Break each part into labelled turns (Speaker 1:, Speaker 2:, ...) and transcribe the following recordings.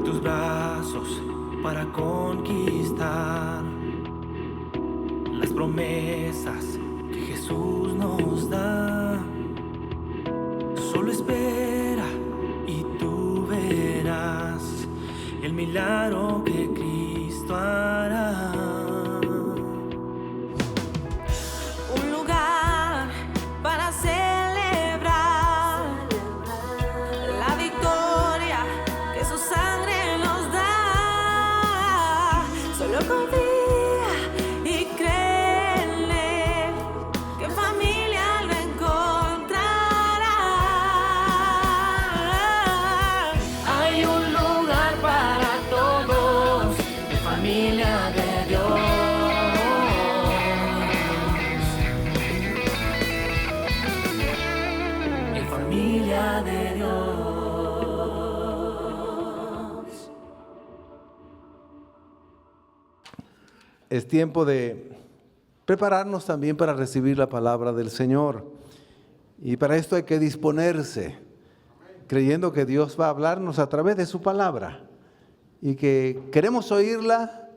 Speaker 1: tus brazos para conquistar las promesas que Jesús nos da. Solo espera y tú verás el milagro que Cristo hará.
Speaker 2: Un lugar para celebrar la victoria que su sangre nos da. Solo confía y cree en Él, que en familia lo encontrará. Hay un lugar para todos, de familia de Dios.
Speaker 1: Familia de Dios.
Speaker 3: Es tiempo de prepararnos también para recibir la palabra del Señor. Y para esto hay que disponerse, creyendo que Dios va a hablarnos a través de su palabra. Y que queremos oírla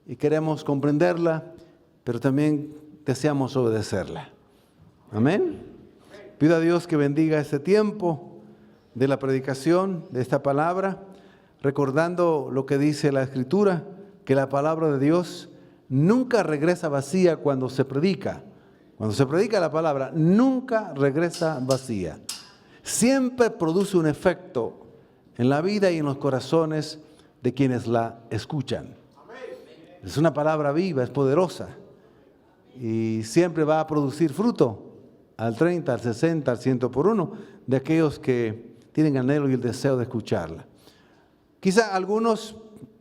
Speaker 3: y queremos comprenderla, pero también deseamos obedecerla. Amén. Pido a Dios que bendiga este tiempo de la predicación de esta palabra, recordando lo que dice la Escritura, que la palabra de Dios nunca regresa vacía cuando se predica. Cuando se predica la palabra, nunca regresa vacía. Siempre produce un efecto en la vida y en los corazones de quienes la escuchan. Es una palabra viva, es poderosa y siempre va a producir fruto al 30, al 60, al 100 por uno de aquellos que tienen anhelo y el deseo de escucharla. Quizá algunos,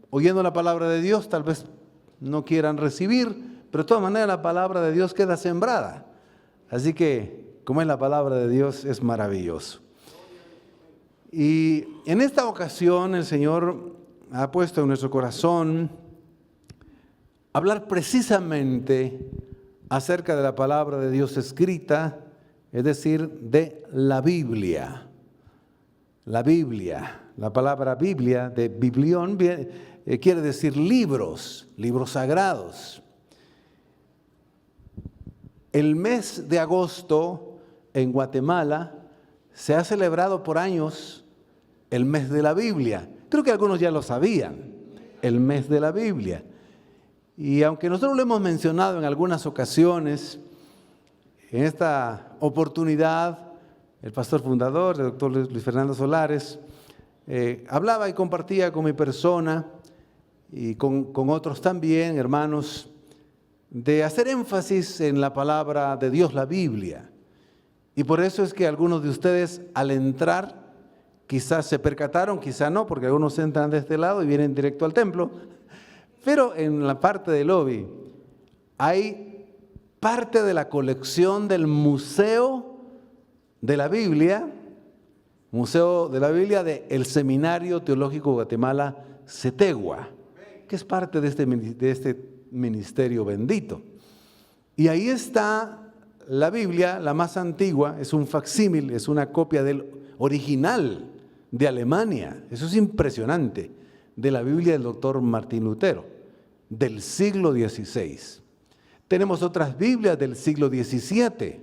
Speaker 3: oyendo la palabra de Dios, tal vez no quieran recibir, pero de todas maneras la palabra de Dios queda sembrada. Así que, como es la palabra de Dios, es maravilloso. Y en esta ocasión el Señor ha puesto en nuestro corazón hablar precisamente acerca de la palabra de Dios escrita, es decir, de la Biblia. La Biblia, la palabra Biblia, de biblión, quiere decir libros, libros sagrados. El mes de agosto en Guatemala se ha celebrado por años el mes de la Biblia. Creo que algunos ya lo sabían, el mes de la Biblia. Y aunque nosotros lo hemos mencionado en algunas ocasiones, en esta oportunidad, el pastor fundador, el doctor Luis Fernando Solares, hablaba y compartía con mi persona y con otros también, hermanos, de hacer énfasis en la palabra de Dios, la Biblia. Y por eso es que algunos de ustedes al entrar, quizás se percataron, quizás no, porque algunos entran de este lado y vienen directo al templo, pero en la parte del lobby hay parte de la colección del Museo de la Biblia, Museo de la Biblia del Seminario Teológico Guatemala, Cetegua, que es parte de este ministerio bendito. Y ahí está la Biblia, la más antigua, es un facsímil, es una copia del original de Alemania. Eso es impresionante, de la Biblia del doctor Martín Lutero, del siglo XVI. Tenemos otras Biblias del siglo XVII,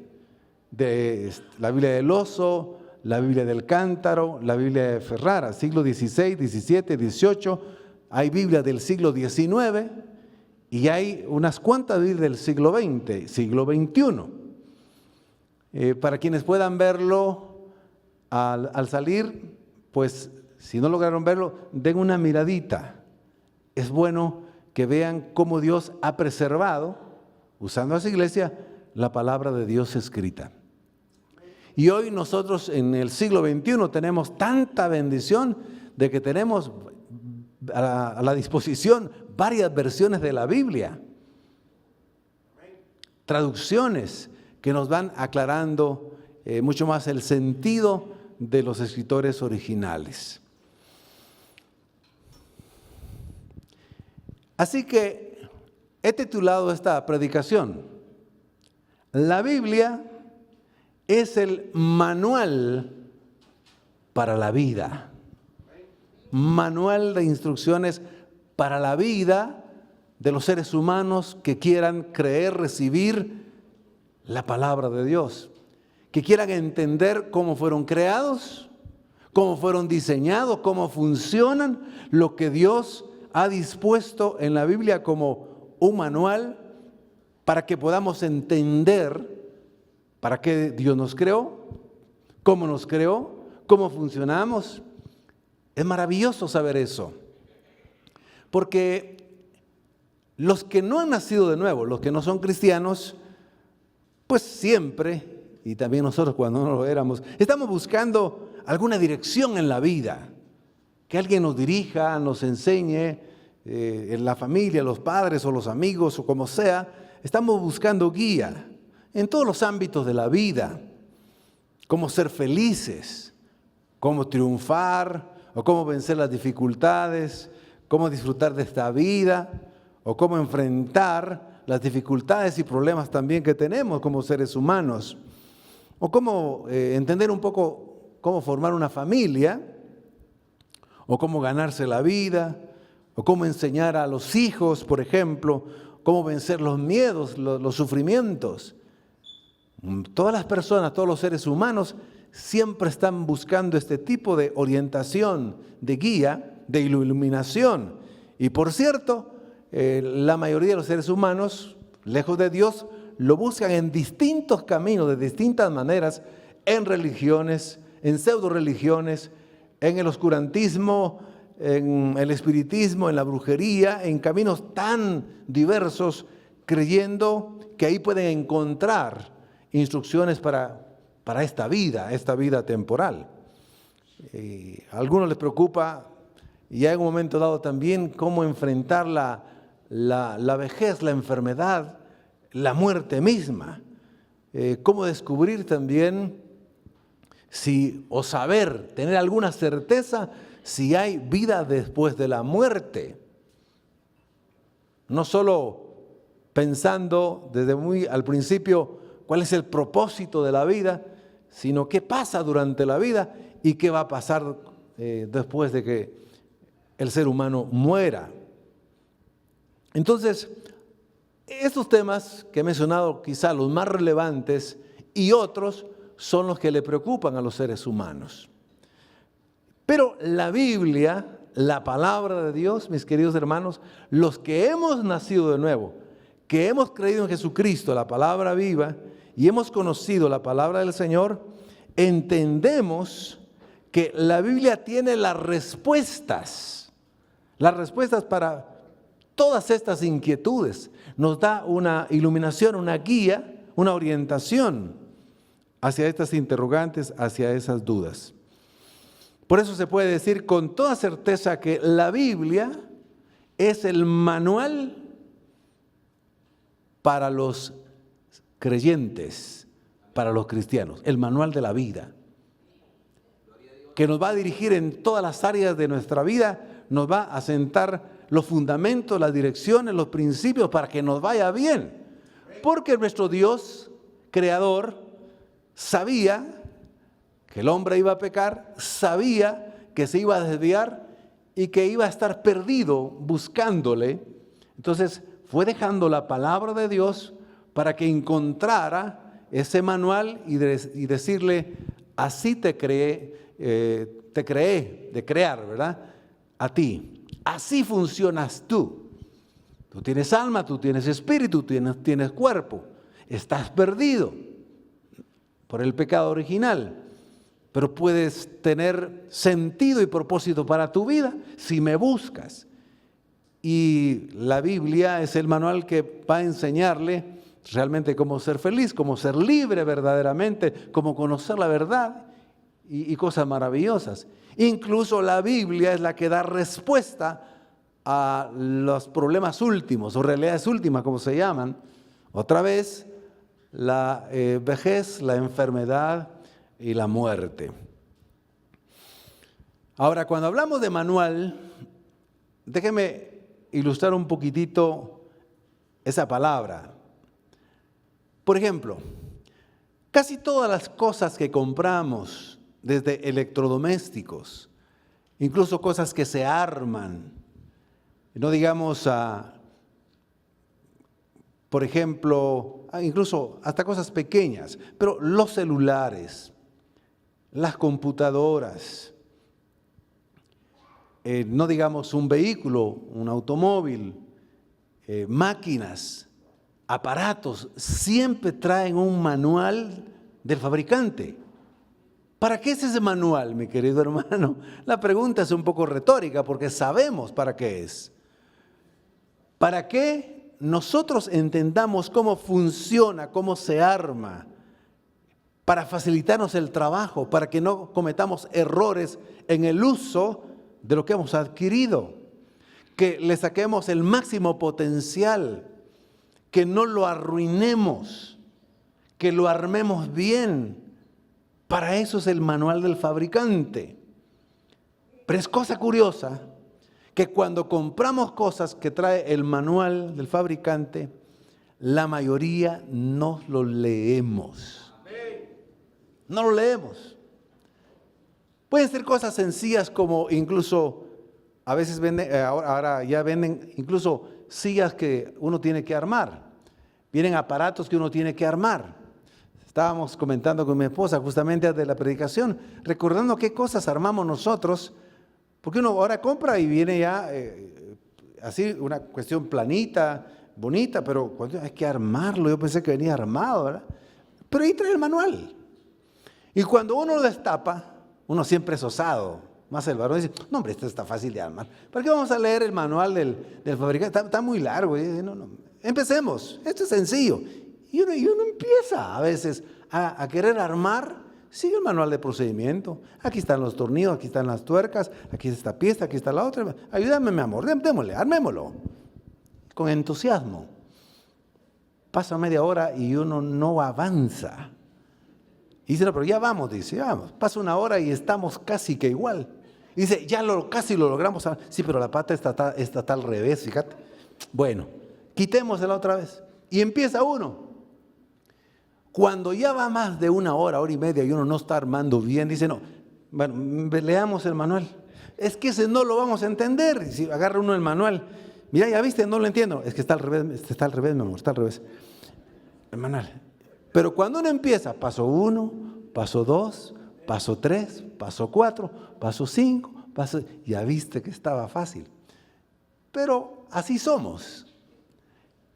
Speaker 3: de la Biblia del Oso, la Biblia del Cántaro, la Biblia de Ferrara, siglo XVI, XVII, XVIII. Hay Biblias del siglo XIX y hay unas cuantas Biblias del siglo XX, siglo XXI. Para quienes puedan verlo al salir, pues si no lograron verlo, den una miradita. Es bueno que vean cómo Dios ha preservado, usando a esa iglesia, la palabra de Dios escrita. Y hoy nosotros en el siglo XXI tenemos tanta bendición de que tenemos a la disposición varias versiones de la Biblia, traducciones que nos van aclarando mucho más el sentido de los escritores originales. Así que he titulado esta predicación, La Biblia es el manual para la vida. manual de instrucciones para la vida de los seres humanos que quieran creer, recibir la palabra de Dios, que quieran entender cómo fueron creados, cómo fueron diseñados, cómo funcionan, lo que Dios ha dispuesto en la Biblia como un manual para que podamos entender para qué Dios nos creó, cómo funcionamos. Es maravilloso saber eso, porque los que no han nacido de nuevo, los que no son cristianos, pues siempre, y también nosotros cuando no lo éramos, estamos buscando alguna dirección en la vida, que alguien nos dirija, nos enseñe, en la familia, los padres o los amigos o como sea, estamos buscando guía en todos los ámbitos de la vida, cómo ser felices, cómo triunfar o cómo vencer las dificultades, cómo disfrutar de esta vida o cómo enfrentar las dificultades y problemas también que tenemos como seres humanos, o cómo entender un poco cómo formar una familia, o cómo ganarse la vida, o cómo enseñar a los hijos, por ejemplo, cómo vencer los miedos, los sufrimientos. Todas las personas, todos los seres humanos siempre están buscando este tipo de orientación, de guía, de iluminación. Y por cierto, la mayoría de los seres humanos, lejos de Dios, lo buscan en distintos caminos, de distintas maneras, en religiones, en pseudo religiones, en el oscurantismo, en el espiritismo, en la brujería, en caminos tan diversos, creyendo que ahí pueden encontrar instrucciones para esta vida temporal. A algunos les preocupa, y hay un momento dado también, cómo enfrentar la vejez, la enfermedad, la muerte misma. Cómo descubrir también o saber, tener alguna certeza si hay vida después de la muerte. No solo pensando desde muy al principio cuál es el propósito de la vida, sino qué pasa durante la vida y qué va a pasar después de que el ser humano muera. Entonces, estos temas que he mencionado, quizá los más relevantes y otros, son los que le preocupan a los seres humanos. Pero la Biblia, la palabra de Dios, mis queridos hermanos, los que hemos nacido de nuevo, que hemos creído en Jesucristo, la palabra viva, y hemos conocido la palabra del Señor, entendemos que la Biblia tiene las respuestas para todas estas inquietudes. Nos da una iluminación, una guía, una orientación hacia estas interrogantes, hacia esas dudas. Por eso se puede decir con toda certeza que la Biblia es el manual para los creyentes, para los cristianos, el manual de la vida, que nos va a dirigir en todas las áreas de nuestra vida, nos va a sentar los fundamentos, las direcciones, los principios para que nos vaya bien, porque nuestro Dios creador sabía que el hombre iba a pecar, sabía que se iba a desviar y que iba a estar perdido buscándole. Entonces fue dejando la palabra de Dios para que encontrara ese manual y decirle, así te creé de crear, ¿verdad? A ti. Así funcionas tú. Tú tienes alma, tú tienes espíritu, tienes cuerpo. Estás perdido por el pecado original, pero puedes tener sentido y propósito para tu vida si me buscas. Y la Biblia es el manual que va a enseñarle realmente cómo ser feliz, cómo ser libre verdaderamente, cómo conocer la verdad y cosas maravillosas. Incluso la Biblia es la que da respuesta a los problemas últimos o realidades últimas, como se llaman. Otra vez, la vejez, la enfermedad y la muerte. Ahora, cuando hablamos de manual, déjeme ilustrar un poquitito esa palabra. Por ejemplo, casi todas las cosas que compramos, desde electrodomésticos, incluso cosas que se arman. No digamos, por ejemplo, incluso hasta cosas pequeñas, pero los celulares, las computadoras, no digamos un vehículo, un automóvil, máquinas, aparatos, siempre traen un manual del fabricante. ¿Para qué es ese manual, mi querido hermano? La pregunta es un poco retórica porque sabemos para qué es. Para que nosotros entendamos cómo funciona, cómo se arma, para facilitarnos el trabajo, para que no cometamos errores en el uso de lo que hemos adquirido, que le saquemos el máximo potencial, que no lo arruinemos, que lo armemos bien. Para eso es el manual del fabricante. Pero es cosa curiosa que cuando compramos cosas que trae el manual del fabricante, la mayoría no lo leemos. No lo leemos. Pueden ser cosas sencillas como incluso, a veces venden, ahora ya venden incluso sillas que uno tiene que armar. Vienen aparatos que uno tiene que armar. Estábamos comentando con mi esposa justamente antes de la predicación, recordando qué cosas armamos nosotros, porque uno ahora compra y viene ya así una cuestión planita, bonita, pero cuando hay que armarlo, yo pensé que venía armado, ¿verdad? Pero ahí trae el manual. Y cuando uno lo destapa, uno siempre es osado, más el varón dice, no hombre, esto está fácil de armar. ¿Para qué vamos a leer el manual del fabricante? Está muy largo. No. Empecemos, esto es sencillo. Y uno empieza a veces a querer armar, sigue el manual de procedimiento. Aquí están los tornillos, aquí están las tuercas, aquí está esta pieza, aquí está la otra. Ayúdame, mi amor, démosle, armémoslo. Con entusiasmo. Pasa media hora y uno no avanza. Y dice, no, pero ya vamos, dice, ya vamos. Pasa una hora y estamos casi que igual. Y dice, casi lo logramos. Sí, pero la pata está al revés, fíjate. Bueno, quitémosela otra vez. Y empieza uno. Cuando ya va más de una hora y media y uno no está armando bien, dice, no, bueno, leamos el manual. Es que ese no lo vamos a entender. Si agarra uno el manual, mira, ya viste, no lo entiendo. Es que está al revés, mi amor, está al revés. El manual. Pero cuando uno empieza, paso 1, paso 2, paso 3, paso 4, paso 5, ya viste que estaba fácil. Pero así somos.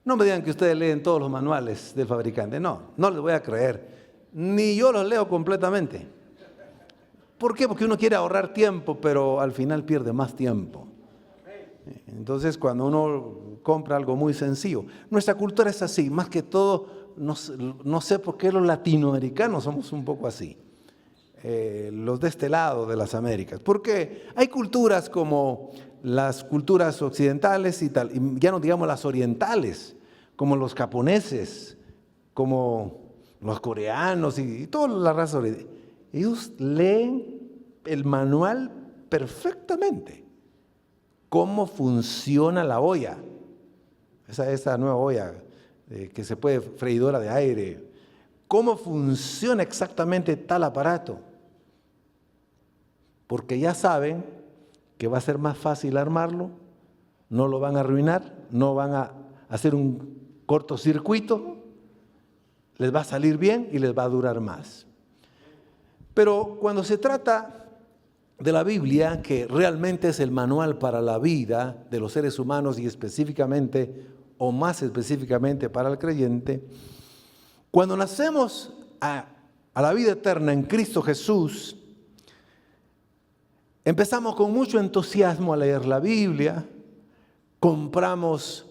Speaker 3: No me digan que ustedes leen todos los manuales del fabricante. No les voy a creer. Ni yo los leo completamente. ¿Por qué? Porque uno quiere ahorrar tiempo, pero al final pierde más tiempo. Entonces, cuando uno compra algo muy sencillo, nuestra cultura es así. Más que todo, no sé por qué los latinoamericanos somos un poco así. Los de este lado de las Américas. Porque hay culturas como las culturas occidentales y tal, y ya no digamos las orientales, como los japoneses, como los coreanos y toda la raza oriental. Ellos leen el manual perfectamente. Cómo funciona la olla, esa nueva olla que se puede, freidora de aire. Cómo funciona exactamente tal aparato. Porque ya saben que va a ser más fácil armarlo, no lo van a arruinar, no van a hacer un cortocircuito, les va a salir bien y les va a durar más. Pero cuando se trata de la Biblia, que realmente es el manual para la vida de los seres humanos y específicamente, o más específicamente para el creyente, cuando nacemos a la vida eterna en Cristo Jesús, empezamos con mucho entusiasmo a leer la Biblia, compramos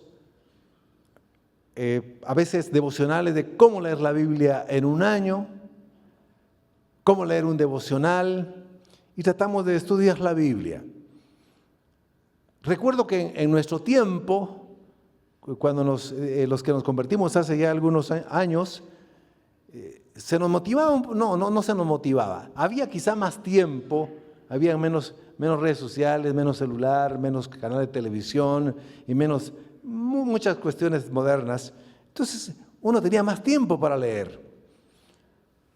Speaker 3: a veces devocionales de cómo leer la Biblia en un año, cómo leer un devocional, y tratamos de estudiar la Biblia. Recuerdo que en nuestro tiempo, cuando los que nos convertimos hace ya algunos años, se nos motivaba, no se nos motivaba, había quizá más tiempo, había menos redes sociales, menos celular, menos canal de televisión y muchas cuestiones modernas. Entonces uno tenía más tiempo para leer.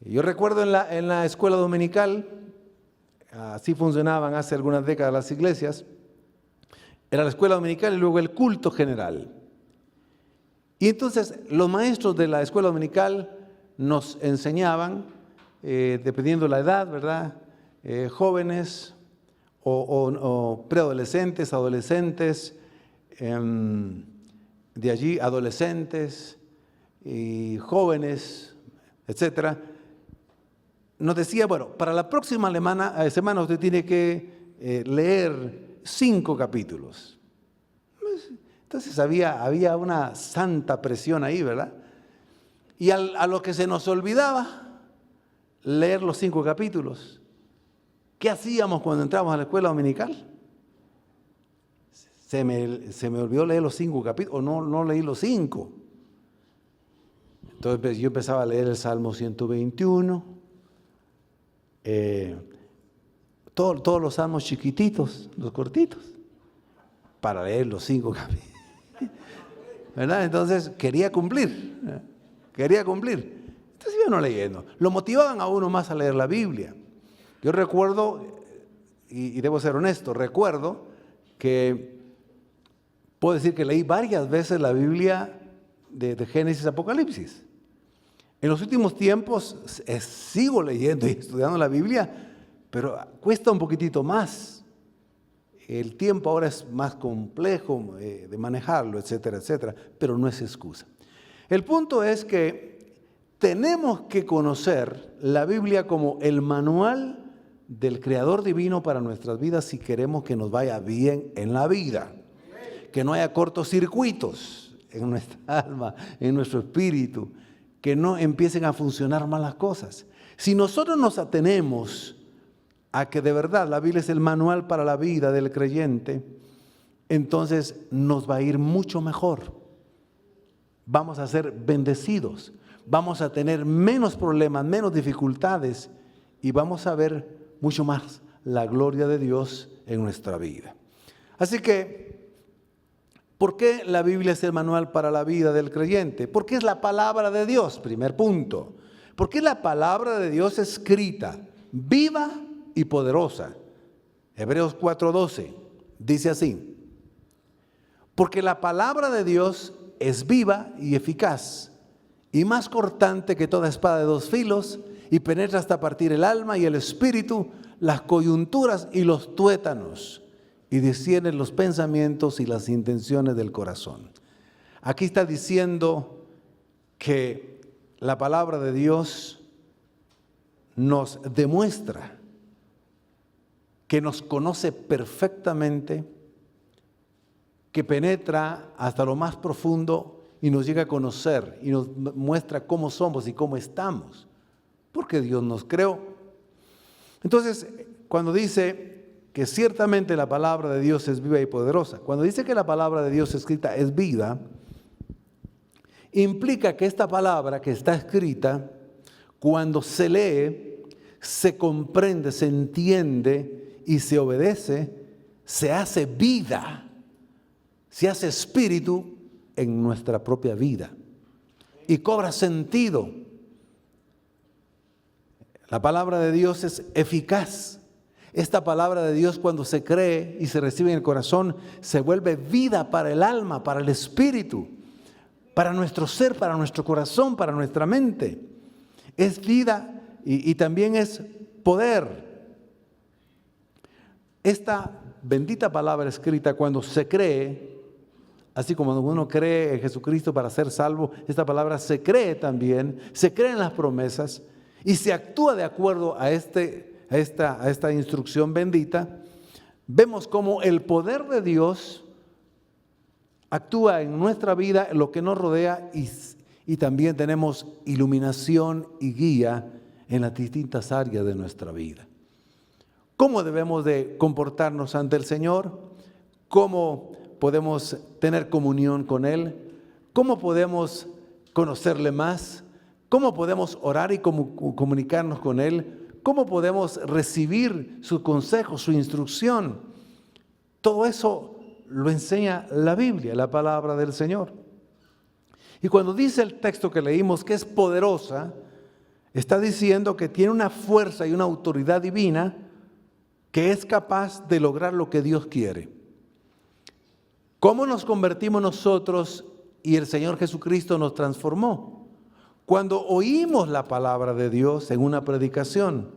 Speaker 3: Yo recuerdo en la escuela dominical, así funcionaban hace algunas décadas las iglesias, era la escuela dominical y luego el culto general. Y entonces los maestros de la escuela dominical nos enseñaban, dependiendo de la edad, ¿verdad? Jóvenes o preadolescentes, adolescentes, de allí adolescentes y jóvenes, etcétera. Nos decía, bueno, para la próxima semana usted tiene que leer 5 capítulos. Entonces había una santa presión ahí, ¿verdad? Y a lo que se nos olvidaba leer los 5 capítulos. ¿Qué hacíamos cuando entramos a la escuela dominical? Se me olvidó leer los 5 capítulos, o no leí los 5. Entonces yo empezaba a leer el Salmo 121, todos los salmos chiquititos, los cortitos, para leer los 5 capítulos. ¿Verdad? Entonces quería cumplir. Entonces iban leyendo. Lo motivaban a uno más a leer la Biblia. Yo recuerdo, y debo ser honesto, recuerdo que puedo decir que leí varias veces la Biblia de Génesis a Apocalipsis. En los últimos tiempos sigo leyendo y estudiando la Biblia, pero cuesta un poquitito más. El tiempo ahora es más complejo de manejarlo, etcétera, etcétera, pero no es excusa. El punto es que tenemos que conocer la Biblia como el manual del Creador divino para nuestras vidas si queremos que nos vaya bien en la vida. Que no haya cortocircuitos en nuestra alma, en nuestro espíritu, que no empiecen a funcionar mal las cosas. Si nosotros nos atenemos a que de verdad la Biblia es el manual para la vida del creyente, entonces nos va a ir mucho mejor. Vamos a ser bendecidos, vamos a tener menos problemas, menos dificultades y vamos a ver mucho más la gloria de Dios en nuestra vida. Así que, ¿por qué la Biblia es el manual para la vida del creyente? Porque es la palabra de Dios, primer punto. Porque es la palabra de Dios escrita, viva y poderosa. Hebreos 4:12 dice así: porque la palabra de Dios es viva y eficaz, y más cortante que toda espada de 2 filos, y penetra hasta partir el alma y el espíritu, las coyunturas y los tuétanos, y discierne los pensamientos y las intenciones del corazón. Aquí está diciendo que la palabra de Dios nos demuestra que nos conoce perfectamente, que penetra hasta lo más profundo y nos llega a conocer y nos muestra cómo somos y cómo estamos, porque Dios nos creó. Entonces, cuando dice que ciertamente la palabra de Dios es viva y poderosa, cuando dice que la palabra de Dios escrita es viva, implica que esta palabra que está escrita, cuando se lee, se comprende, se entiende y se obedece, se hace vida, se hace espíritu en nuestra propia vida y cobra sentido. La palabra de Dios es eficaz. Esta palabra de Dios, cuando se cree y se recibe en el corazón, se vuelve vida para el alma, para el espíritu, para nuestro ser, para nuestro corazón, para nuestra mente. Es vida y también es poder. Esta bendita palabra escrita, cuando se cree, así como uno cree en Jesucristo para ser salvo, esta palabra se cree también, se cree en las promesas y se actúa de acuerdo a esta instrucción bendita. Vemos cómo el poder de Dios actúa en nuestra vida, en lo que nos rodea, y también tenemos iluminación y guía en las distintas áreas de nuestra vida. ¿Cómo debemos de comportarnos ante el Señor? ¿Cómo podemos tener comunión con Él? ¿Cómo podemos conocerle más? ¿Cómo podemos orar y comunicarnos con Él? ¿Cómo podemos recibir su consejo, su instrucción? Todo eso lo enseña la Biblia, la palabra del Señor. Y cuando dice el texto que leímos que es poderosa, está diciendo que tiene una fuerza y una autoridad divina que es capaz de lograr lo que Dios quiere. ¿Cómo nos convertimos nosotros y el Señor Jesucristo nos transformó? Cuando oímos la palabra de Dios en una predicación,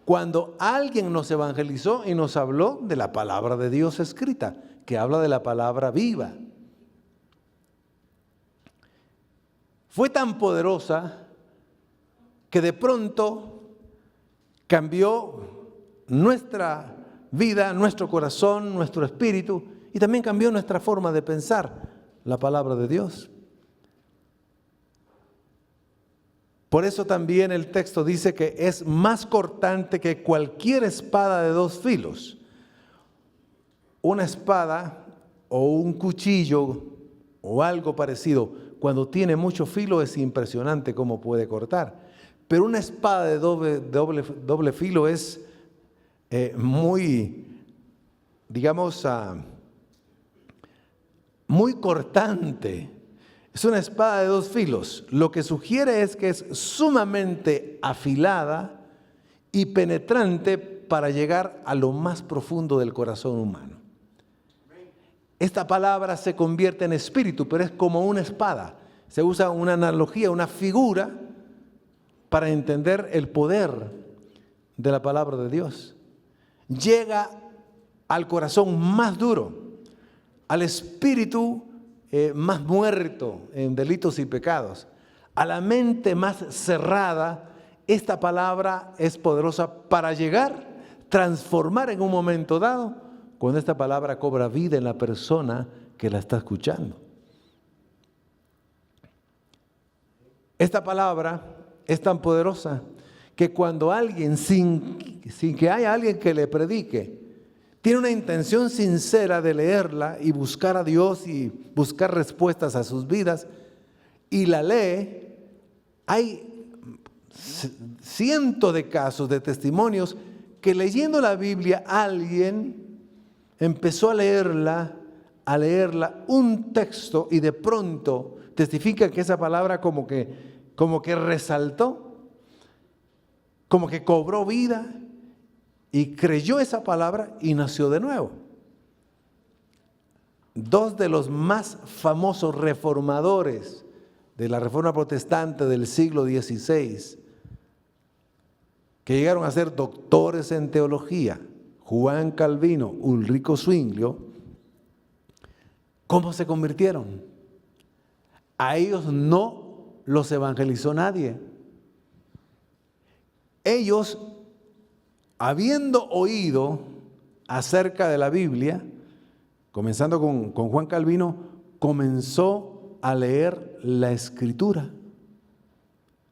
Speaker 3: cuando alguien nos evangelizó y nos habló de la palabra de Dios escrita, que habla de la palabra viva. Fue tan poderosa que de pronto cambió nuestra vida, nuestro corazón, nuestro espíritu, y también cambió nuestra forma de pensar la palabra de Dios. Por eso también el texto dice que es más cortante que cualquier espada de dos filos. Una espada o un cuchillo o algo parecido, cuando tiene mucho filo es impresionante cómo puede cortar. Pero una espada de doble filo es muy, digamos, muy cortante. Es una espada de dos filos. Lo que sugiere es que es sumamente afilada y penetrante para llegar a lo más profundo del corazón humano. Esta palabra se convierte en espíritu, pero es como una espada. Se usa una analogía, una figura para entender el poder de la palabra de Dios. Llega al corazón más duro, al espíritu más muerto en delitos y pecados, a la mente más cerrada. Esta palabra es poderosa para llegar, transformar en un momento dado, cuando esta palabra cobra vida en la persona que la está escuchando. Esta palabra es tan poderosa que cuando alguien, sin que haya alguien que le predique, tiene una intención sincera de leerla y buscar a Dios y buscar respuestas a sus vidas, y la lee, hay cientos de casos, de testimonios, que leyendo la Biblia alguien empezó a leerla un texto, y de pronto testifica que esa palabra como que resaltó, como que cobró vida, y creyó esa palabra y nació de nuevo. Dos de los más famosos reformadores de la Reforma Protestante del siglo XVI, que llegaron a ser doctores en teología, Juan Calvino, Ulrico Zwinglio, ¿cómo se convirtieron? A ellos no los evangelizó nadie. Ellos, habiendo oído acerca de la Biblia, comenzando con Juan Calvino, comenzó a leer la Escritura.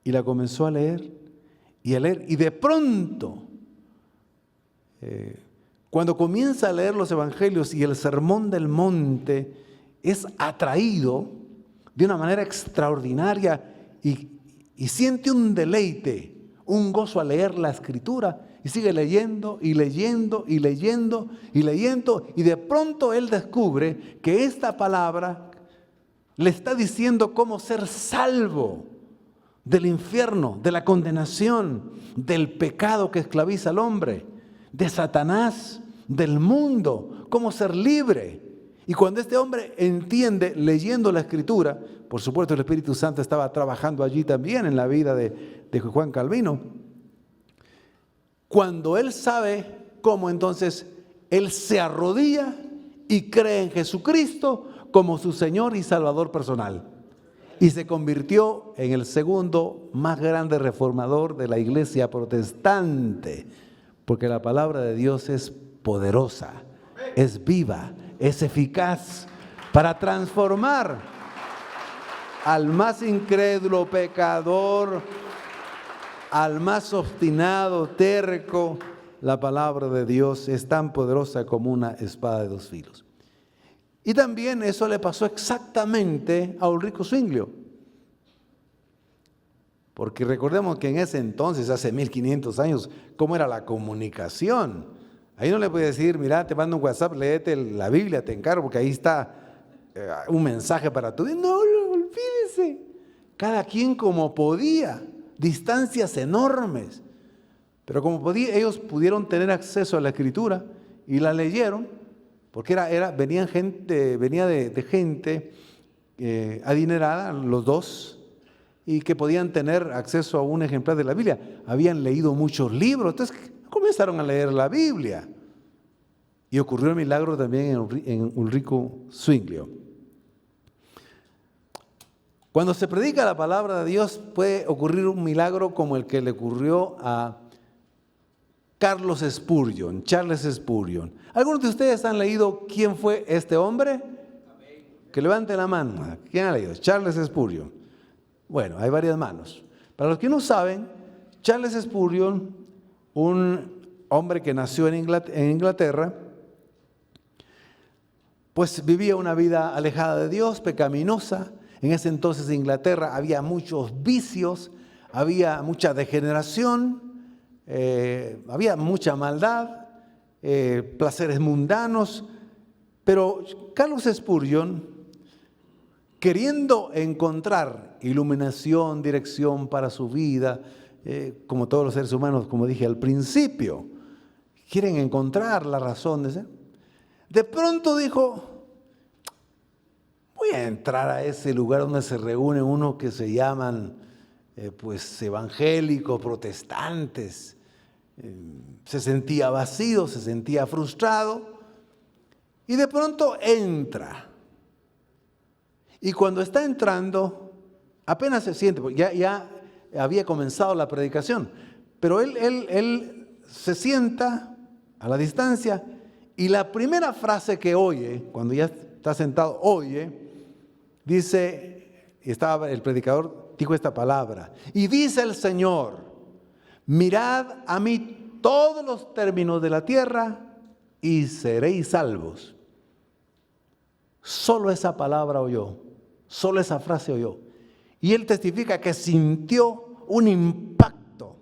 Speaker 3: Y la comenzó a leer y a leer. Y de pronto, cuando comienza a leer los evangelios y el Sermón del Monte, es atraído de una manera extraordinaria y siente un deleite, un gozo al leer la Escritura, y sigue leyendo y leyendo y leyendo y leyendo, y de pronto él descubre que esta palabra le está diciendo cómo ser salvo del infierno, de la condenación, del pecado que esclaviza al hombre, de Satanás, del mundo, cómo ser libre. Y cuando este hombre entiende, leyendo la Escritura, por supuesto el Espíritu Santo estaba trabajando allí también en la vida de Juan Calvino. Cuando él sabe cómo, entonces él se arrodilla y cree en Jesucristo como su Señor y Salvador personal. Y se convirtió en el segundo más grande reformador de la iglesia protestante, porque la palabra de Dios es poderosa, es viva, es eficaz para transformar al más incrédulo, pecador, al más obstinado, terco. La palabra de Dios es tan poderosa como una espada de dos filos. Y también eso le pasó exactamente a Ulrico Zwinglio. Porque recordemos que en ese entonces, hace 1500 años, ¿cómo era la comunicación? Ahí no le puede decir, mira, te mando un WhatsApp, léete la Biblia, te encargo, porque ahí está un mensaje para tu vida. No, olvídese. Cada quien como podía, distancias enormes. Pero como ellos pudieron tener acceso a la Escritura y la leyeron, porque venía de gente adinerada, los dos, y que podían tener acceso a un ejemplar de la Biblia. Habían leído muchos libros, entonces comenzaron a leer la Biblia. Y ocurrió el milagro también en Ulrico Zwinglio. Cuando se predica la palabra de Dios puede ocurrir un milagro como el que le ocurrió a Charles Spurgeon. ¿Algunos de ustedes han leído quién fue este hombre? Que levante la mano. ¿Quién ha leído? Charles Spurgeon. Bueno, hay varias manos. Para los que no saben, Charles Spurgeon, un hombre que nació en Inglaterra, pues vivía una vida alejada de Dios, pecaminosa. En ese entonces en Inglaterra había muchos vicios, había mucha degeneración, había mucha maldad, placeres mundanos. Pero Charles Spurgeon, queriendo encontrar iluminación, dirección para su vida, como todos los seres humanos, como dije al principio, quieren encontrar la razón de ser. De pronto dijo: voy a entrar a ese lugar donde se reúnen unos que se llaman pues evangélicos, protestantes. Se sentía vacío, se sentía frustrado, y de pronto entra. Y cuando está entrando, apenas se siente, porque ya había comenzado la predicación, pero él se sienta a la distancia, y la primera frase que oye, cuando ya está sentado, dice, el predicador dijo esta palabra: y dice el Señor, mirad a mí todos los términos de la tierra y seréis salvos. Solo esa palabra oyó, solo esa frase oyó. Y él testifica que sintió un impacto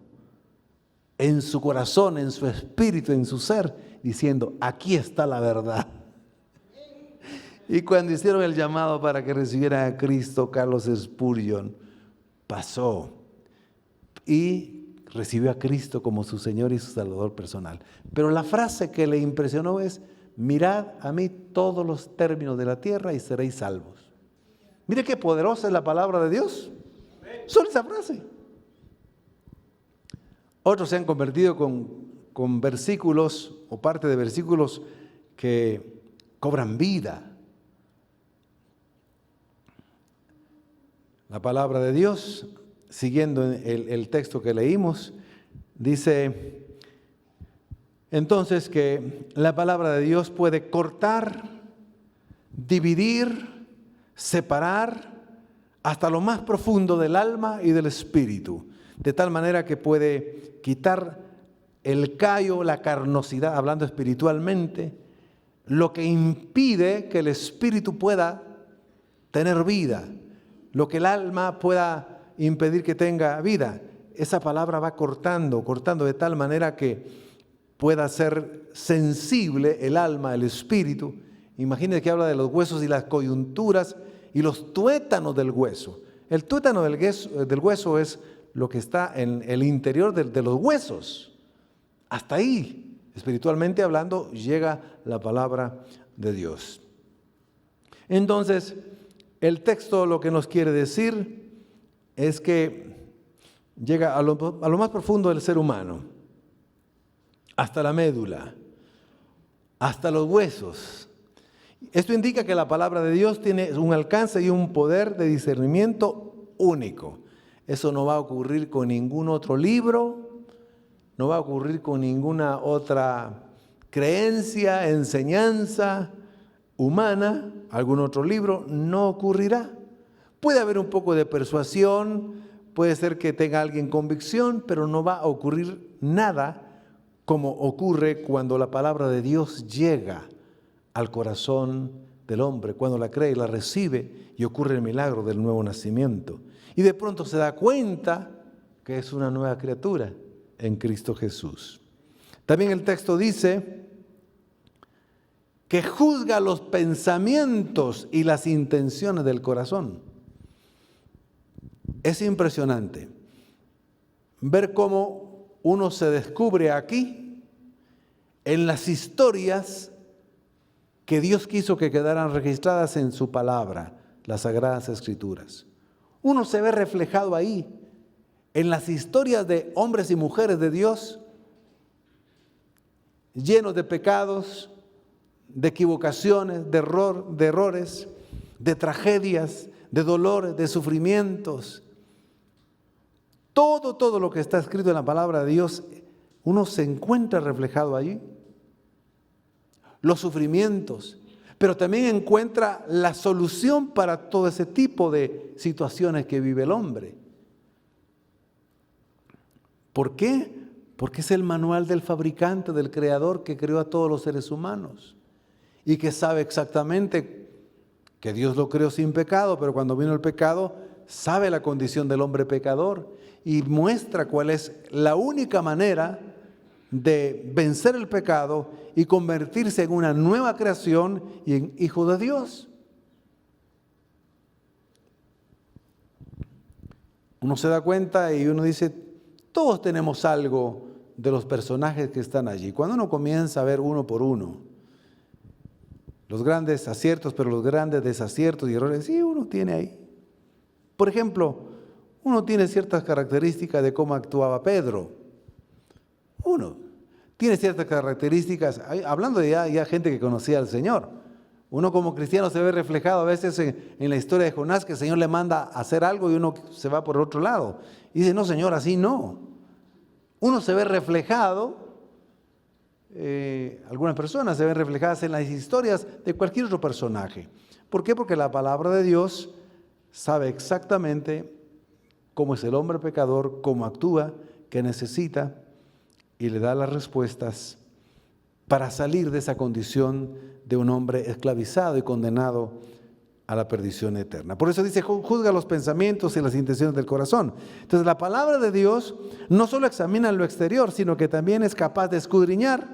Speaker 3: en su corazón, en su espíritu, en su ser, diciendo: aquí está la verdad. Y cuando hicieron el llamado para que recibiera a Cristo, Charles Spurgeon pasó y recibió a Cristo como su Señor y su Salvador personal. Pero la frase que le impresionó es: mirad a mí todos los términos de la tierra y seréis salvos. Mire qué poderosa es la palabra de Dios. Solo esa frase. Otros se han convertido con versículos o parte de versículos que cobran vida. La palabra de Dios, siguiendo el texto que leímos, dice entonces que la palabra de Dios puede cortar, dividir, separar hasta lo más profundo del alma y del espíritu, de tal manera que puede quitar el callo, la carnosidad, hablando espiritualmente, lo que impide que el espíritu pueda tener vida, lo que el alma pueda impedir que tenga vida. Esa palabra va cortando de tal manera que pueda ser sensible el alma, el espíritu. Imagínense que habla de los huesos y las coyunturas y los tuétanos del hueso. El tuétano del hueso es lo que está en el interior de los huesos. Hasta ahí, espiritualmente hablando, llega la palabra de Dios. Entonces, el texto lo que nos quiere decir es que llega a lo más profundo del ser humano, hasta la médula, hasta los huesos. Esto indica que la palabra de Dios tiene un alcance y un poder de discernimiento único. Eso no va a ocurrir con ningún otro libro, no va a ocurrir con ninguna otra creencia, enseñanza humana, algún otro libro, no ocurrirá. Puede haber un poco de persuasión, puede ser que tenga alguien convicción, pero no va a ocurrir nada como ocurre cuando la palabra de Dios llega al corazón del hombre, cuando la cree y la recibe y ocurre el milagro del nuevo nacimiento. Y de pronto se da cuenta que es una nueva criatura en Cristo Jesús. También el texto dice que juzga los pensamientos y las intenciones del corazón. Es impresionante ver cómo uno se descubre aquí en las historias que Dios quiso que quedaran registradas en su palabra, las Sagradas Escrituras. Uno se ve reflejado ahí, en las historias de hombres y mujeres de Dios, llenos de pecados, de equivocaciones, de errores, de tragedias, de dolores, de sufrimientos. Todo lo que está escrito en la palabra de Dios, uno se encuentra reflejado allí. Los sufrimientos, pero también encuentra la solución para todo ese tipo de situaciones que vive el hombre. ¿Por qué? Porque es el manual del fabricante, del creador que creó a todos los seres humanos y que sabe exactamente que Dios lo creó sin pecado, pero cuando vino el pecado sabe la condición del hombre pecador y muestra cuál es la única manera de vencer el pecado y convertirse en una nueva creación y en hijo de Dios. Uno se da cuenta y uno dice, todos tenemos algo de los personajes que están allí. Cuando uno comienza a ver uno por uno, los grandes aciertos, pero los grandes desaciertos y errores, sí, uno tiene ahí. Por ejemplo, uno tiene ciertas características de cómo actuaba Pedro. Uno tiene ciertas características, hablando de ya gente que conocía al Señor. Uno como cristiano se ve reflejado a veces en la historia de Jonás, que el Señor le manda a hacer algo y uno se va por el otro lado. Y dice, no Señor, así no. Uno se ve reflejado, algunas personas se ven reflejadas en las historias de cualquier otro personaje. ¿Por qué? Porque la palabra de Dios sabe exactamente cómo es el hombre pecador, cómo actúa, qué necesita, y le da las respuestas para salir de esa condición de un hombre esclavizado y condenado a la perdición eterna. Por eso dice, juzga los pensamientos y las intenciones del corazón. Entonces la palabra de Dios no solo examina lo exterior, sino que también es capaz de escudriñar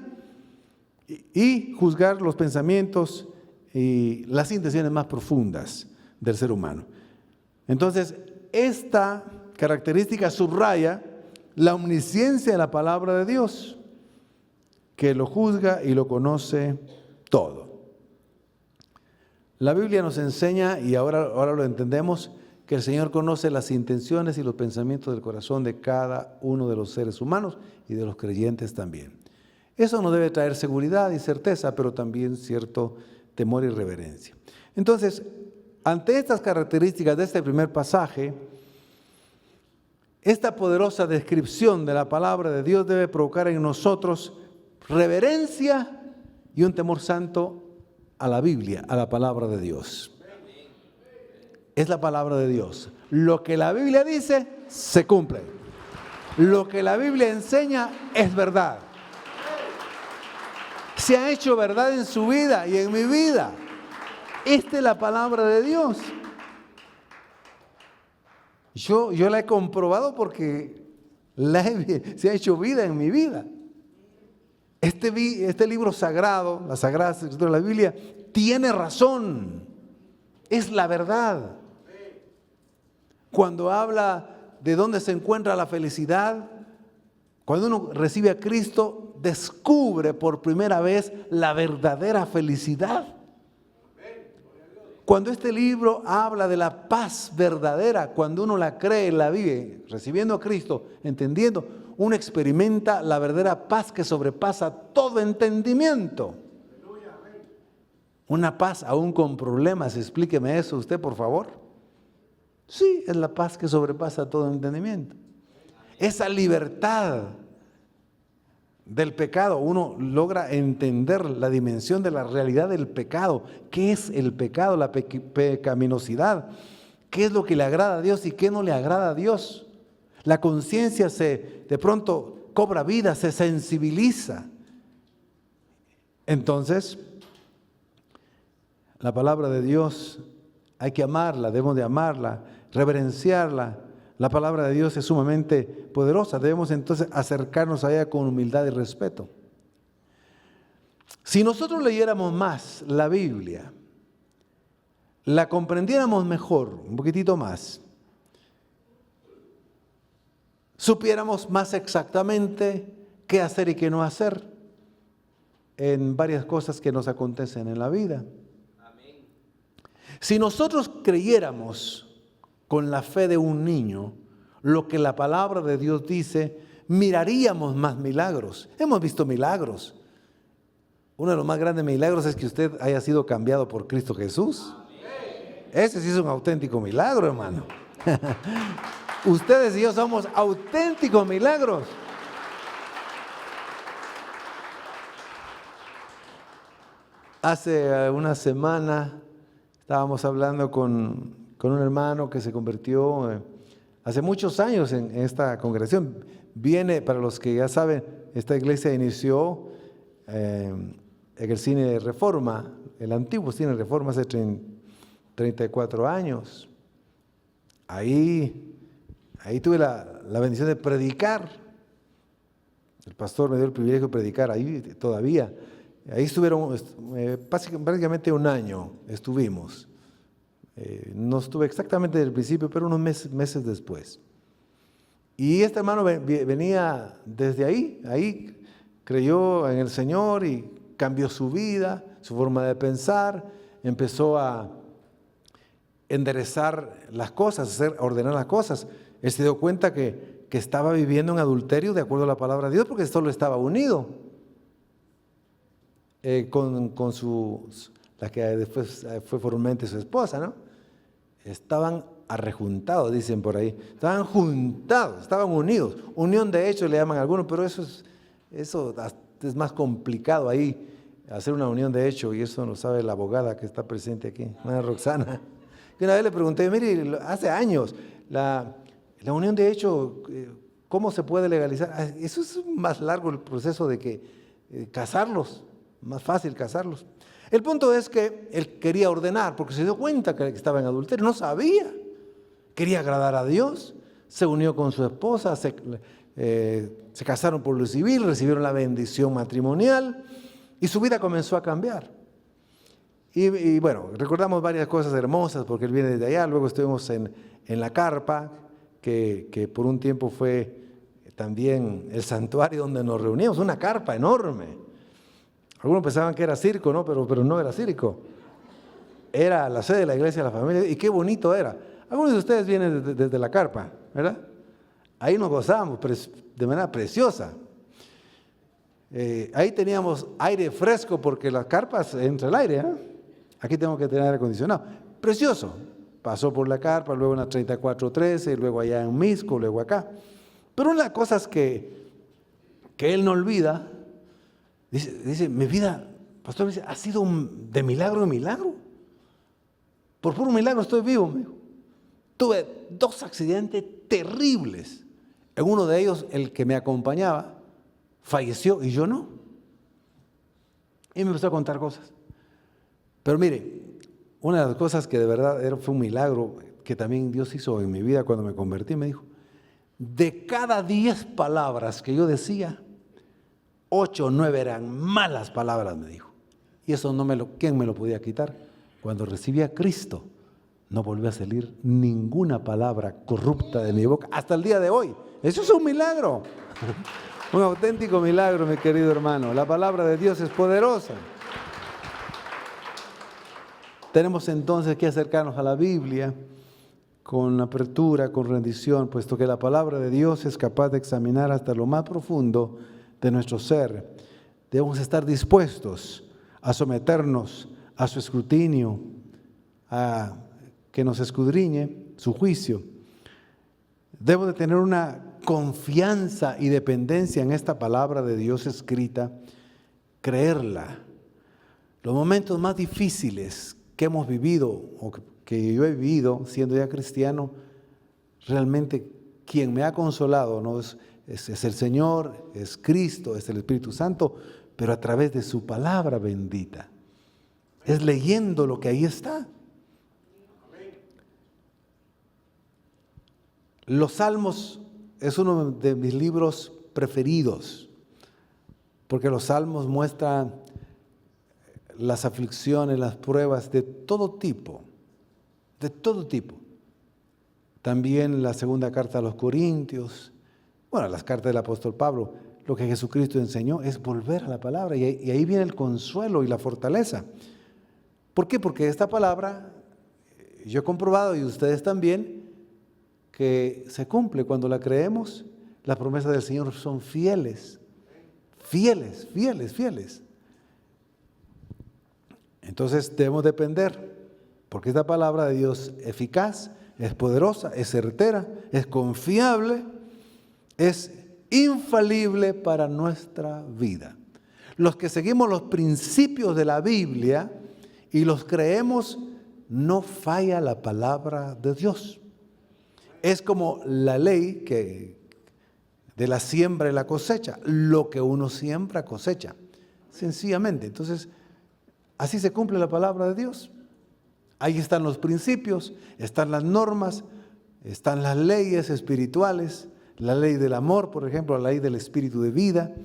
Speaker 3: y juzgar los pensamientos y las intenciones más profundas del ser humano. Entonces, esta característica subraya la omnisciencia de la palabra de Dios, que lo juzga y lo conoce todo. La Biblia nos enseña, y ahora lo entendemos, que el Señor conoce las intenciones y los pensamientos del corazón de cada uno de los seres humanos y de los creyentes también. Eso nos debe traer seguridad y certeza, pero también cierto temor y reverencia. Entonces, ante estas características de este primer pasaje, esta poderosa descripción de la palabra de Dios debe provocar en nosotros reverencia y un temor santo a la Biblia, a la palabra de Dios. Es la palabra de Dios. Lo que la Biblia dice, se cumple. Lo que la Biblia enseña es verdad. Se ha hecho verdad en su vida y en mi vida. Esta es la palabra de Dios. Yo la he comprobado porque se ha hecho vida en mi vida. Este libro sagrado, la Sagrada Escritura de la Biblia, tiene razón. Es la verdad. Cuando habla de dónde se encuentra la felicidad, cuando uno recibe a Cristo, descubre por primera vez la verdadera felicidad. Cuando este libro habla de la paz verdadera, cuando uno la cree, la vive, recibiendo a Cristo, entendiendo, uno experimenta la verdadera paz que sobrepasa todo entendimiento. Una paz aún con problemas, explíqueme eso usted, por favor. Sí, es la paz que sobrepasa todo entendimiento. Esa libertad del pecado, uno logra entender la dimensión de la realidad del pecado. ¿Qué es el pecado? La pecaminosidad. ¿Qué es lo que le agrada a Dios y qué no le agrada a Dios? La conciencia de pronto cobra vida, se sensibiliza. Entonces, la palabra de Dios hay que amarla, debemos de amarla, reverenciarla. La palabra de Dios es sumamente poderosa. Debemos entonces acercarnos a ella con humildad y respeto. Si nosotros leyéramos más la Biblia, la comprendiéramos mejor, un poquitito más, supiéramos más exactamente qué hacer y qué no hacer en varias cosas que nos acontecen en la vida. Si nosotros creyéramos con la fe de un niño lo que la palabra de Dios dice, miraríamos más milagros. Hemos visto milagros. Uno de los más grandes milagros es que usted haya sido cambiado por Cristo Jesús. Ese sí es un auténtico milagro, hermano. Ustedes y yo somos auténticos milagros. Hace una semana estábamos hablando con un hermano que se convirtió hace muchos años en esta congregación. Viene, para los que ya saben, esta iglesia inició en el Cine Reforma, el antiguo Cine Reforma, hace 34 años. Ahí tuve la bendición de predicar. El pastor me dio el privilegio de predicar ahí todavía. Ahí estuvieron prácticamente un año, estuvimos. No estuve exactamente desde el principio, pero unos meses después. Y este hermano venía desde ahí creyó en el Señor y cambió su vida, su forma de pensar, empezó a enderezar las cosas, a ordenar las cosas. Él se dio cuenta que estaba viviendo en adulterio de acuerdo a la palabra de Dios, porque solo estaba unido con la que después fue formalmente su esposa, ¿no? Estaban arrejuntados, dicen por ahí. Estaban juntados, estaban unidos. Unión de hecho le llaman algunos, pero eso es más complicado ahí, hacer una unión de hecho, y eso lo sabe la abogada que está presente aquí, hermana Roxana. Que una vez le pregunté, mire, hace años, la unión de hecho, ¿cómo se puede legalizar? Eso es más largo el proceso de que casarlos, más fácil casarlos. El punto es que él quería ordenar, porque se dio cuenta que estaba en adulterio, no sabía. Quería agradar a Dios, se unió con su esposa, se casaron por lo civil, recibieron la bendición matrimonial y su vida comenzó a cambiar. Y bueno, recordamos varias cosas hermosas porque él viene desde allá. Luego estuvimos en la carpa, que por un tiempo fue también el santuario donde nos reuníamos, una carpa enorme. Algunos pensaban que era circo, ¿no? Pero no era circo. Era la sede de la iglesia de la familia y qué bonito era. Algunos de ustedes vienen desde la carpa, ¿verdad? Ahí nos gozábamos de manera preciosa. Ahí teníamos aire fresco porque las carpas entra el aire, ¿eh? Aquí tengo que tener aire acondicionado. Precioso. Pasó por la carpa, luego en la 3413, luego allá en Misco, luego acá. Pero una de las cosas que él no olvida, dice, mi vida, pastor, ha sido de milagro en milagro. Por puro milagro estoy vivo, me dijo. Tuve 2 accidentes terribles. En uno de ellos, el que me acompañaba falleció y yo no. Y me empezó a contar cosas. Pero mire, una de las cosas que de verdad fue un milagro que también Dios hizo en mi vida cuando me convertí, me dijo, de cada 10 palabras que yo decía, 8 o 9 eran malas palabras, me dijo. Y eso ¿quién me lo podía quitar? Cuando recibí a Cristo, no volvió a salir ninguna palabra corrupta de mi boca hasta el día de hoy. Eso es un milagro. Un auténtico milagro, mi querido hermano. La palabra de Dios es poderosa. Tenemos entonces que acercarnos a la Biblia con apertura, con rendición, puesto que la palabra de Dios es capaz de examinar hasta lo más profundo de nuestro ser. Debemos estar dispuestos a someternos a su escrutinio, a que nos escudriñe su juicio. Debo de tener una confianza y dependencia en esta palabra de Dios escrita, creerla. Los momentos más difíciles que hemos vivido o que yo he vivido siendo ya cristiano, realmente quien me ha consolado no es el Señor, es Cristo, es el Espíritu Santo, pero a través de su palabra bendita. Es leyendo lo que ahí está. Los Salmos es uno de mis libros preferidos, porque los Salmos muestran las aflicciones, las pruebas de todo tipo, de todo tipo. También la segunda carta a los Corintios, bueno, las cartas del apóstol Pablo, lo que Jesucristo enseñó es volver a la palabra, y ahí viene el consuelo y la fortaleza. ¿Por qué? Porque esta palabra, yo he comprobado y ustedes también, que se cumple cuando la creemos. Las promesas del Señor son fieles, fieles, fieles, fieles. Entonces debemos depender, porque esta palabra de Dios es eficaz, es poderosa, es certera, es confiable, es infalible para nuestra vida. Los que seguimos los principios de la Biblia y los creemos, no falla la palabra de Dios. Es como la ley de la siembra y la cosecha. Lo que uno siembra, cosecha. Sencillamente. Entonces, así se cumple la palabra de Dios. Ahí están los principios, están las normas, están las leyes espirituales, la ley del amor, por ejemplo, la ley del espíritu de vida.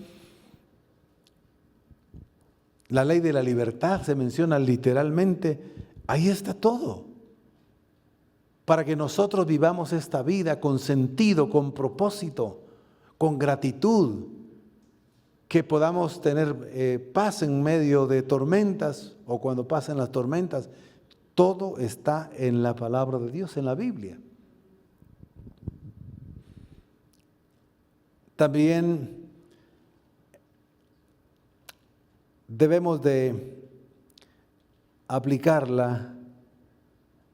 Speaker 3: La ley de la libertad se menciona literalmente. Ahí está todo. Para que nosotros vivamos esta vida con sentido, con propósito, con gratitud, que podamos tener paz en medio de tormentas o cuando pasen las tormentas. Todo está en la palabra de Dios, en la Biblia. También debemos de aplicarla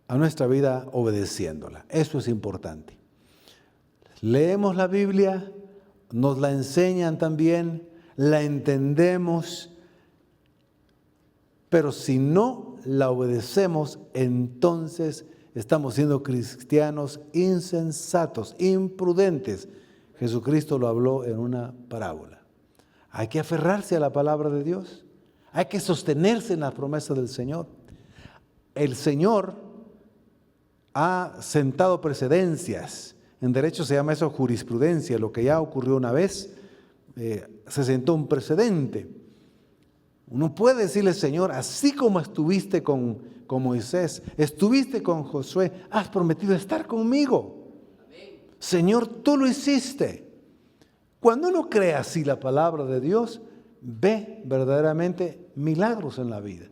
Speaker 3: a nuestra vida obedeciéndola. Eso es importante. Leemos la Biblia, nos la enseñan también, la entendemos, pero si no la obedecemos, entonces estamos siendo cristianos insensatos, imprudentes. Jesucristo lo habló en una parábola. Hay que aferrarse a la palabra de Dios. Hay que sostenerse en las promesas del Señor. El Señor ha sentado precedencias. En derecho se llama eso jurisprudencia. Lo que ya ocurrió una vez, se sentó un precedente. Uno puede decirle, Señor, así como estuviste con Moisés, estuviste con Josué, has prometido estar conmigo. Señor, tú lo hiciste. Cuando uno cree así la palabra de Dios, ve verdaderamente milagros en la vida.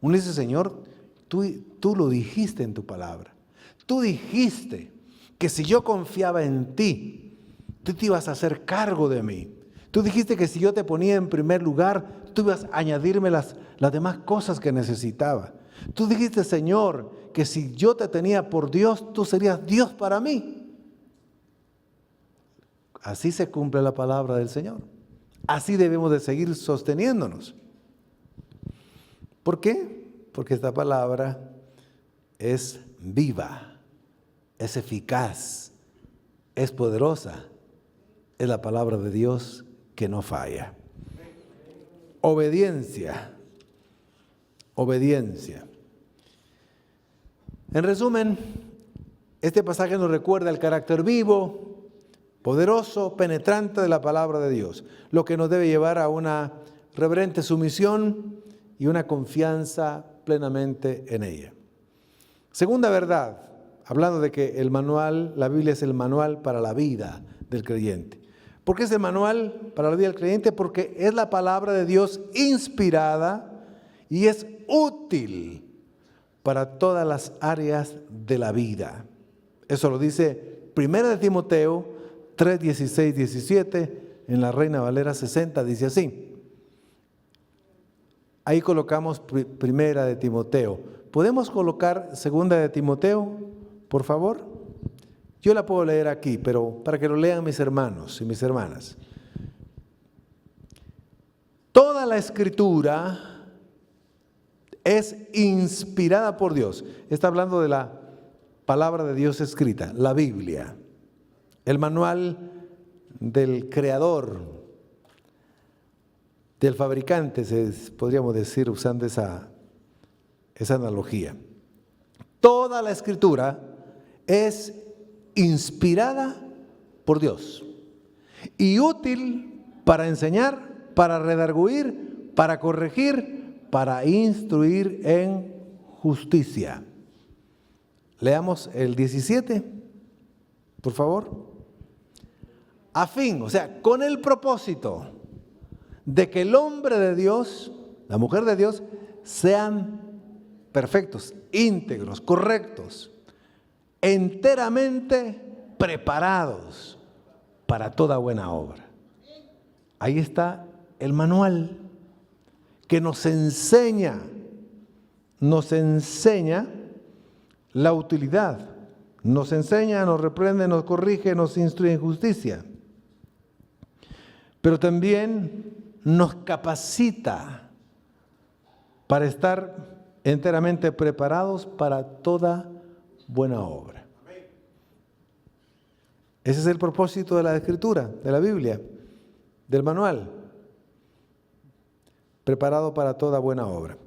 Speaker 3: Uno dice, Señor, tú lo dijiste en tu palabra. Tú dijiste que si yo confiaba en ti, tú te ibas a hacer cargo de mí. Tú dijiste que si yo te ponía en primer lugar, tú ibas a añadirme las demás cosas que necesitaba. Tú dijiste, Señor, que si yo te tenía por Dios, tú serías Dios para mí. Así se cumple la palabra del Señor. Así debemos de seguir sosteniéndonos. ¿Por qué? Porque esta palabra es viva, es eficaz, es poderosa. Es la palabra de Dios que no falla. Obediencia. Obediencia. En resumen, este pasaje nos recuerda el carácter vivo, poderoso, penetrante de la palabra de Dios, lo que nos debe llevar a una reverente sumisión y una confianza plenamente en ella. Segunda verdad, hablando de que el manual, la Biblia es el manual para la vida del creyente. ¿Por qué es el manual para la vida del creyente? Porque es la palabra de Dios inspirada y es útil para todas las áreas de la vida. Eso lo dice 1 Timoteo 3, 16, 17, en la Reina Valera 60, dice así. Ahí colocamos 1 Timoteo. ¿Podemos colocar 2 Timoteo, por favor? Yo la puedo leer aquí, pero para que lo lean mis hermanos y mis hermanas. Toda la Escritura es inspirada por Dios. Está hablando de la palabra de Dios escrita, la Biblia. El manual del creador, del fabricante, podríamos decir usando esa analogía. Toda la Escritura es inspirada por Dios y útil para enseñar, para redarguir, para corregir, para instruir en justicia. Leamos el 17, por favor. a fin, o sea, con el propósito de que el hombre de Dios, la mujer de Dios, sean perfectos, íntegros, correctos, enteramente preparados para toda buena obra. Ahí está el manual que nos enseña la utilidad, nos enseña, nos reprende, nos corrige, nos instruye en justicia, pero también nos capacita para estar enteramente preparados para toda buena obra. Ese es el propósito de la Escritura, de la Biblia, del manual. Preparado para toda buena obra.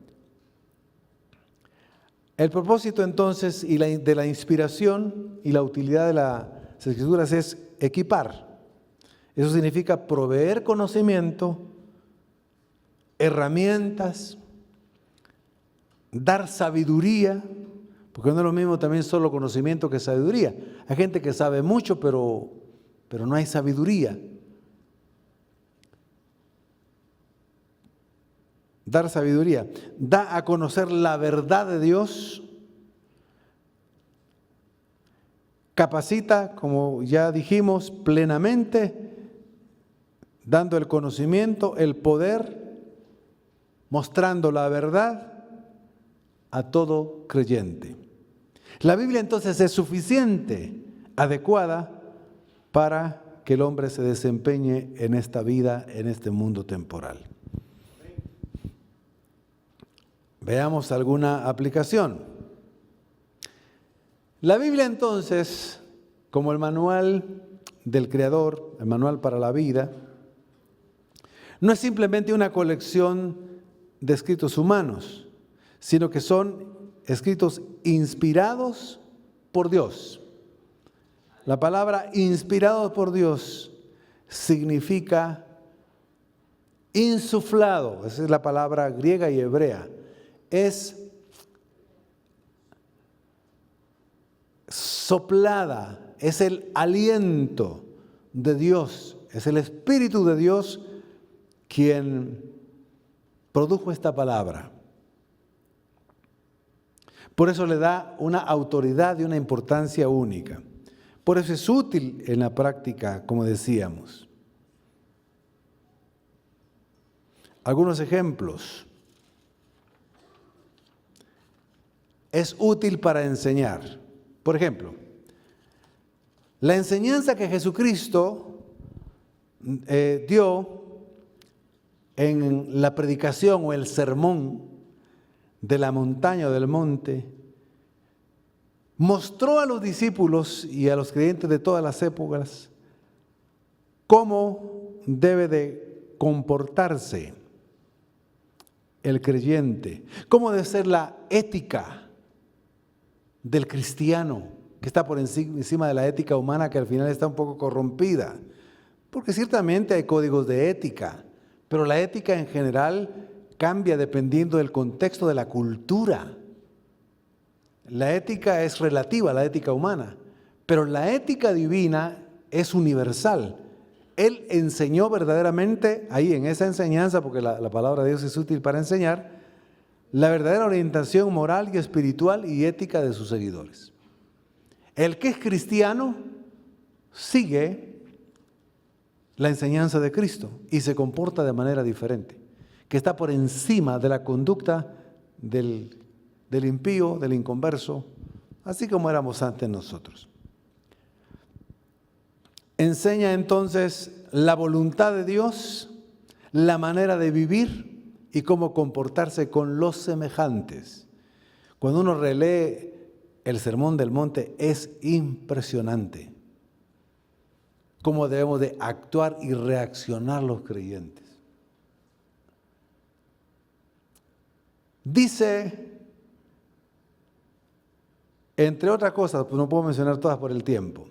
Speaker 3: El propósito entonces de la inspiración y la utilidad de las Escrituras es equipar. Eso significa proveer conocimiento, herramientas, dar sabiduría, porque no es lo mismo también solo conocimiento que sabiduría. Hay gente que sabe mucho, pero no hay sabiduría. Dar sabiduría, da a conocer la verdad de Dios, capacita, como ya dijimos, plenamente, dando el conocimiento, el poder, mostrando la verdad a todo creyente. La Biblia entonces es suficiente, adecuada para que el hombre se desempeñe en esta vida, en este mundo temporal. Veamos alguna aplicación. La Biblia entonces, como el manual del Creador, el manual para la vida, no es simplemente una colección de escritos humanos, sino que son escritos inspirados por Dios. La palabra inspirado por Dios significa insuflado, esa es la palabra griega y hebrea. Es soplada, es el aliento de Dios, es el Espíritu de Dios quien produjo esta palabra. Por eso le da una autoridad y una importancia única. Por eso es útil en la práctica, como decíamos. Algunos ejemplos. Es útil para enseñar. Por ejemplo, la enseñanza que Jesucristo dio en la predicación o el sermón de la montaña o del monte, mostró a los discípulos y a los creyentes de todas las épocas cómo debe de comportarse el creyente, cómo debe ser la ética del cristiano, que está por encima de la ética humana, que al final está un poco corrompida. Porque ciertamente hay códigos de ética, pero la ética en general cambia dependiendo del contexto de la cultura. La ética es relativa a la ética humana, pero la ética divina es universal. Él enseñó verdaderamente, ahí en esa enseñanza, porque la palabra de Dios es útil para enseñar, la verdadera orientación moral y espiritual y ética de sus seguidores. El que es cristiano sigue la enseñanza de Cristo y se comporta de manera diferente, que está por encima de la conducta del impío, del inconverso, así como éramos antes nosotros. Enseña entonces la voluntad de Dios, la manera de vivir y cómo comportarse con los semejantes. Cuando uno relee el Sermón del Monte es impresionante cómo debemos de actuar y reaccionar los creyentes. Dice, entre otras cosas, pues no puedo mencionar todas por el tiempo,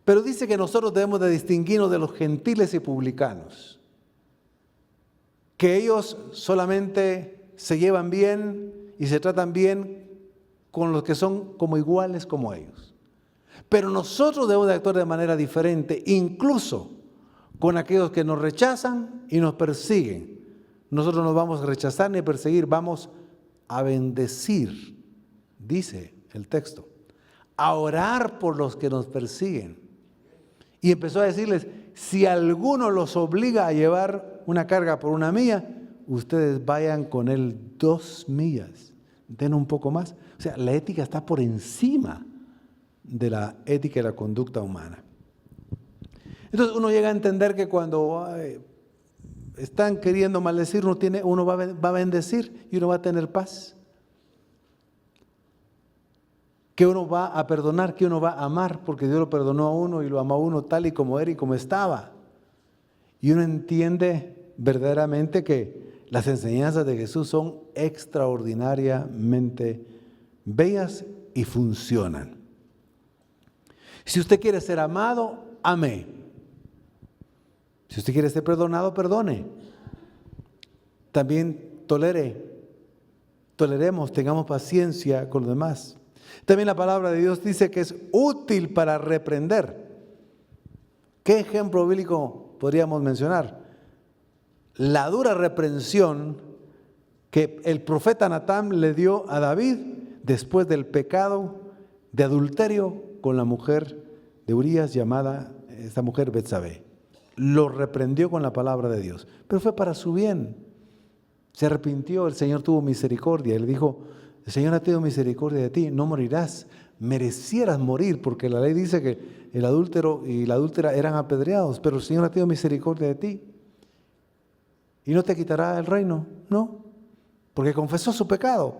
Speaker 3: pero dice que nosotros debemos de distinguirnos de los gentiles y publicanos, que ellos solamente se llevan bien y se tratan bien con los que son como iguales como ellos. Pero nosotros debemos de actuar de manera diferente, incluso con aquellos que nos rechazan y nos persiguen. Nosotros no vamos a rechazar ni a perseguir, vamos a bendecir, dice el texto, a orar por los que nos persiguen. Y empezó a decirles, si alguno los obliga a llevar una carga por 1 milla, ustedes vayan con él 2 millas, den un poco más. O sea, la ética está por encima de la ética y la conducta humana. Entonces uno llega a entender que cuando están queriendo maldecir, uno va a bendecir y uno va a tener paz. Que uno va a perdonar, que uno va a amar, porque Dios lo perdonó a uno y lo amó a uno tal y como era y como estaba. Y uno entiende verdaderamente que las enseñanzas de Jesús son extraordinariamente bellas y funcionan. Si usted quiere ser amado, ame. Si usted quiere ser perdonado, perdone. También toleremos, tengamos paciencia con los demás. También la palabra de Dios dice que es útil para reprender. ¿Qué ejemplo bíblico podríamos mencionar? La dura reprensión que el profeta Natán le dio a David después del pecado de adulterio con la mujer de Urías llamada, esta mujer Betsabé. Lo reprendió con la palabra de Dios, pero fue para su bien. Se arrepintió, el Señor tuvo misericordia. Él dijo, el Señor ha tenido misericordia de ti, no morirás. Merecieras morir, porque la ley dice que el adúltero y la adúltera eran apedreados, pero el Señor ha tenido misericordia de ti. ¿Y no te quitará el reino? No, porque confesó su pecado,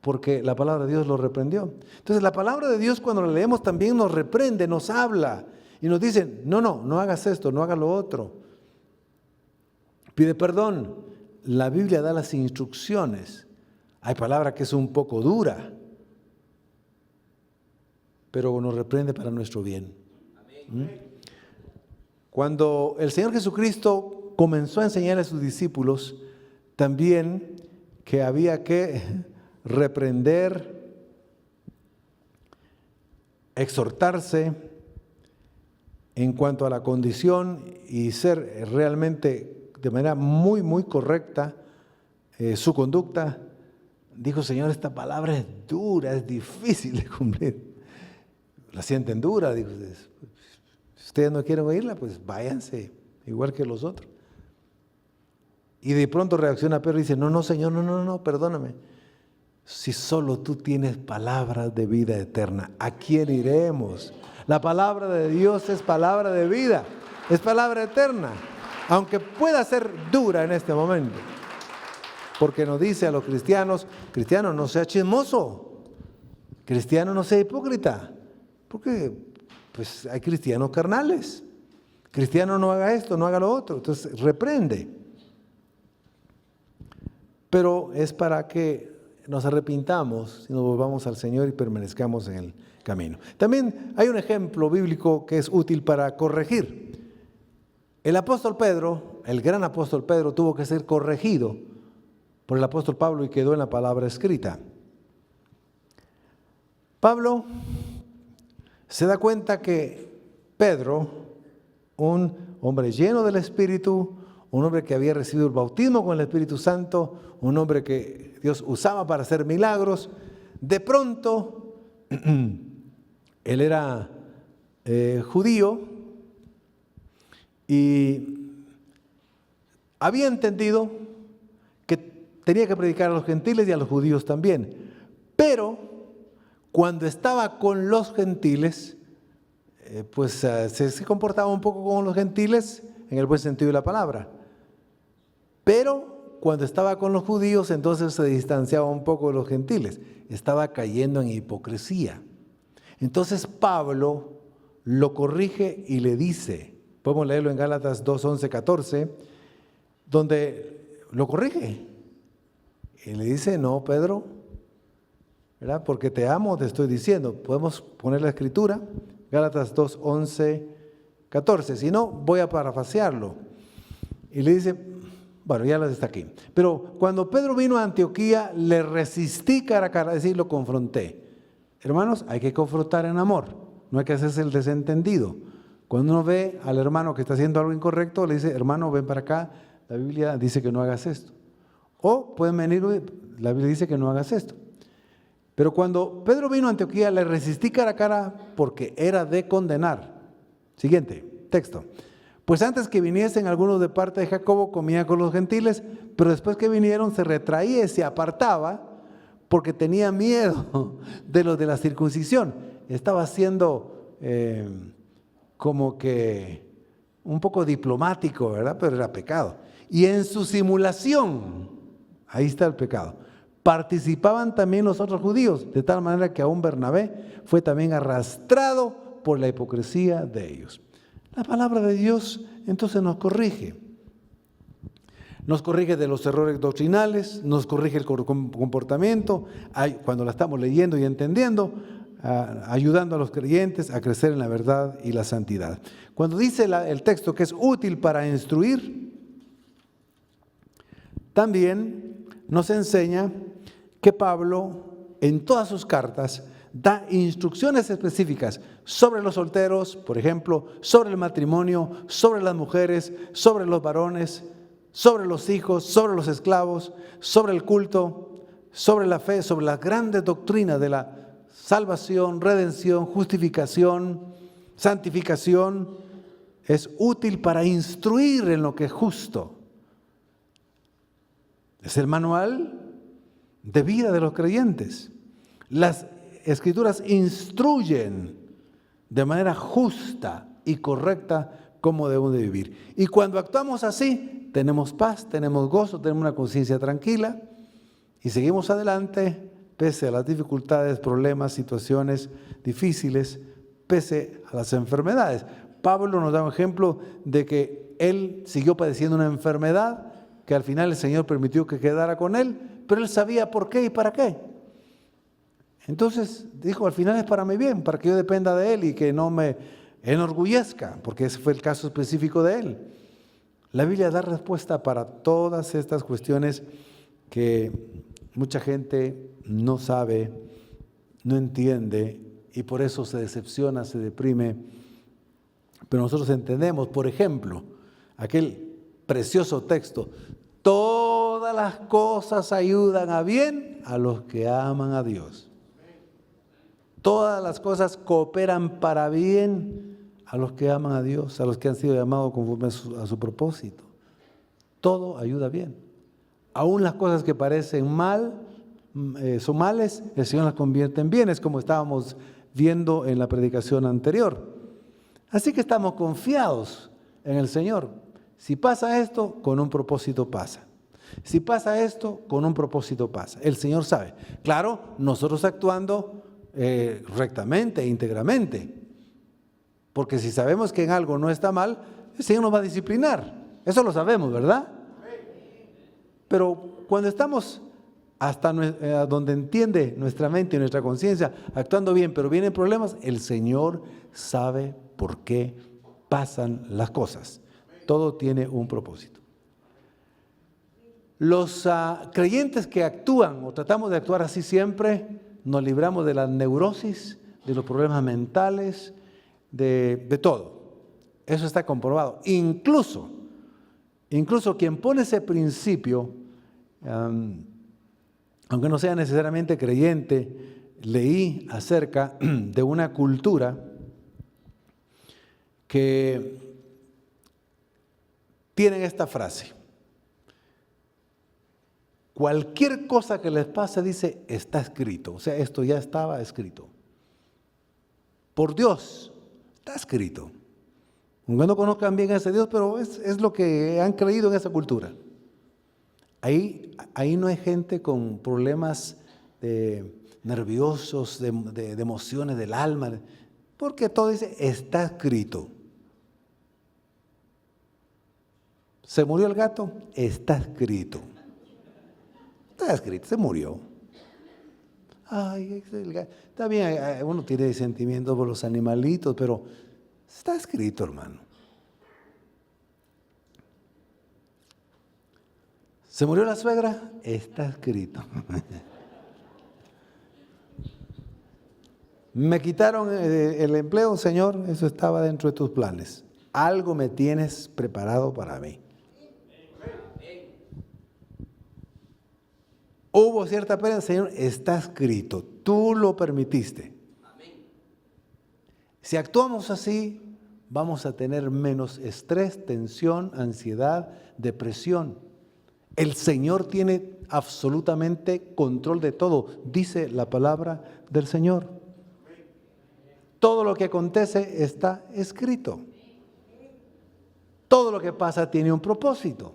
Speaker 3: porque la palabra de Dios lo reprendió. Entonces la palabra de Dios cuando la leemos también nos reprende, nos habla y nos dice, no hagas esto, no hagas lo otro. Pide perdón. La Biblia da las instrucciones. Hay palabra que es un poco dura, pero nos reprende para nuestro bien. Cuando el Señor Jesucristo comenzó a enseñar a sus discípulos también que había que reprender, exhortarse en cuanto a la condición y ser realmente de manera muy, muy correcta su conducta, dijo, Señor, esta palabra es dura, es difícil de cumplir. La sienten dura, dijo, si ustedes no quieren oírla, pues váyanse, igual que los otros. Y de pronto reacciona Pedro y dice, no, Señor, no, perdóname. Si solo tú tienes palabras de vida eterna, ¿a quién iremos? La palabra de Dios es palabra de vida, es palabra eterna, aunque pueda ser dura en este momento. Porque nos dice a los cristianos, cristiano, no sea chismoso, cristiano, no sea hipócrita, porque pues hay cristianos carnales. Cristiano, no haga esto, no haga lo otro. Entonces reprende. Pero es para que nos arrepintamos y nos volvamos al Señor y permanezcamos en el camino. También hay un ejemplo bíblico que es útil para corregir. El apóstol Pedro, el gran apóstol Pedro, tuvo que ser corregido por el apóstol Pablo y quedó en la palabra escrita. Pablo se da cuenta que Pedro, un hombre lleno del Espíritu, un hombre que había recibido el bautismo con el Espíritu Santo, un hombre que Dios usaba para hacer milagros, de pronto, él era judío y había entendido que tenía que predicar a los gentiles y a los judíos también, pero cuando estaba con los gentiles, se comportaba un poco como los gentiles en el buen sentido de la palabra. Pero cuando estaba con los judíos, entonces se distanciaba un poco de los gentiles. Estaba cayendo en hipocresía. Entonces Pablo lo corrige y le dice, podemos leerlo en Gálatas 2, 11, 14, donde lo corrige. Y le dice, no, Pedro, ¿verdad? Porque te amo, te estoy diciendo. Podemos poner la escritura, Gálatas 2, 11, 14. Si no, voy a parafrasearlo. Y le dice, bueno, ya lo está aquí. Pero cuando Pedro vino a Antioquía, le resistí cara a cara, es decir, lo confronté. Hermanos, hay que confrontar en amor. no hay que hacerse el desentendido. Cuando uno ve al hermano que está haciendo algo incorrecto, le dice, hermano, ven para acá, la Biblia dice que no hagas esto. O pueden venir, la Biblia dice que no hagas esto. Pero cuando Pedro vino a Antioquía, le resistí cara a cara porque era de condenar. Siguiente, texto. Pues antes que viniesen algunos de parte de Jacobo, comía con los gentiles, pero después que vinieron se retraía y se apartaba porque tenía miedo de los de la circuncisión. Estaba siendo como que un poco diplomático, ¿verdad? Pero era pecado. Y en su simulación, ahí está el pecado, participaban también los otros judíos, de tal manera que aún Bernabé fue también arrastrado por la hipocresía de ellos. La palabra de Dios entonces nos corrige. Nos corrige de los errores doctrinales, nos corrige el comportamiento, cuando la estamos leyendo y entendiendo, ayudando a los creyentes a crecer en la verdad y la santidad. Cuando dice el texto que es útil para instruir, también nos enseña que Pablo en todas sus cartas da instrucciones específicas sobre los solteros, por ejemplo, sobre el matrimonio, sobre las mujeres, sobre los varones, sobre los hijos, sobre los esclavos, sobre el culto, sobre la fe, sobre las grandes doctrinas de la salvación, redención, justificación, santificación. Es útil para instruir en lo que es justo. Es el manual de vida de los creyentes. Las Escrituras instruyen de manera justa y correcta cómo debemos de vivir. Y cuando actuamos así, tenemos paz, tenemos gozo, tenemos una conciencia tranquila y seguimos adelante pese a las dificultades, problemas, situaciones difíciles, pese a las enfermedades. Pablo nos da un ejemplo de que él siguió padeciendo una enfermedad que al final el Señor permitió que quedara con él, pero él sabía por qué y para qué. Entonces dijo, al final es para mi bien, para que yo dependa de Él y que no me enorgullezca, porque ese fue el caso específico de Él. La Biblia da respuesta para todas estas cuestiones que mucha gente no sabe, no entiende y por eso se decepciona, se deprime. Pero nosotros entendemos, por ejemplo, aquel precioso texto, todas las cosas ayudan a bien a los que aman a Dios. Todas las cosas cooperan para bien a los que aman a Dios, a los que han sido llamados conforme a su propósito. Todo ayuda bien. Aún las cosas que parecen mal, son males, el Señor las convierte en bienes, como estábamos viendo en la predicación anterior. Así que estamos confiados en el Señor. Si pasa esto, con un propósito pasa. Si pasa esto, con un propósito pasa. El Señor sabe. Claro, nosotros actuando rectamente, íntegramente. Porque si sabemos que en algo no está mal, el Señor nos va a disciplinar. Eso lo sabemos, ¿verdad? Pero cuando estamos hasta donde entiende nuestra mente y nuestra conciencia, actuando bien, pero vienen problemas, el Señor sabe por qué pasan las cosas. Todo tiene un propósito. Los creyentes que actúan o tratamos de actuar así siempre, nos libramos de la neurosis, de los problemas mentales, de todo. Eso está comprobado. Incluso quien pone ese principio, aunque no sea necesariamente creyente, leí acerca de una cultura que tienen esta frase: cualquier cosa que les pase, dice, está escrito. O sea, esto ya estaba escrito. Por Dios, está escrito. Aunque no conozcan bien a ese Dios, pero es lo que han creído en esa cultura. Ahí no hay gente con problemas nerviosos, de emociones del alma, porque todo dice, está escrito. ¿Se murió el gato? Está escrito. Está escrito, se murió. Ay, está bien, uno tiene sentimientos por los animalitos, pero está escrito, hermano. ¿Se murió la suegra? Está escrito. Me quitaron el empleo, Señor, eso estaba dentro de tus planes. Algo me tienes preparado para mí. Hubo cierta pérdida, Señor, está escrito, tú lo permitiste. Si actuamos así, vamos a tener menos estrés, tensión, ansiedad, depresión. El Señor tiene absolutamente control de todo, dice la palabra del Señor. Todo lo que acontece está escrito. Todo lo que pasa tiene un propósito.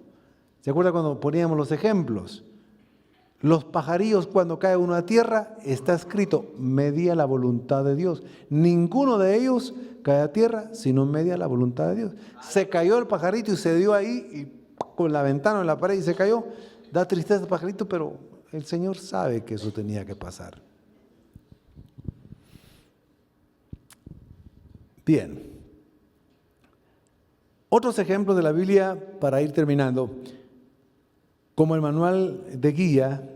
Speaker 3: ¿Se acuerda cuando poníamos los ejemplos? Los pajarillos, cuando cae uno a tierra, está escrito, media la voluntad de Dios. Ninguno de ellos cae a tierra, sino media la voluntad de Dios. Se cayó el pajarito y se dio ahí, y con la ventana en la pared y se cayó. Da tristeza el pajarito, pero el Señor sabe que eso tenía que pasar. Bien. Otros ejemplos de la Biblia para ir terminando, como el manual de guía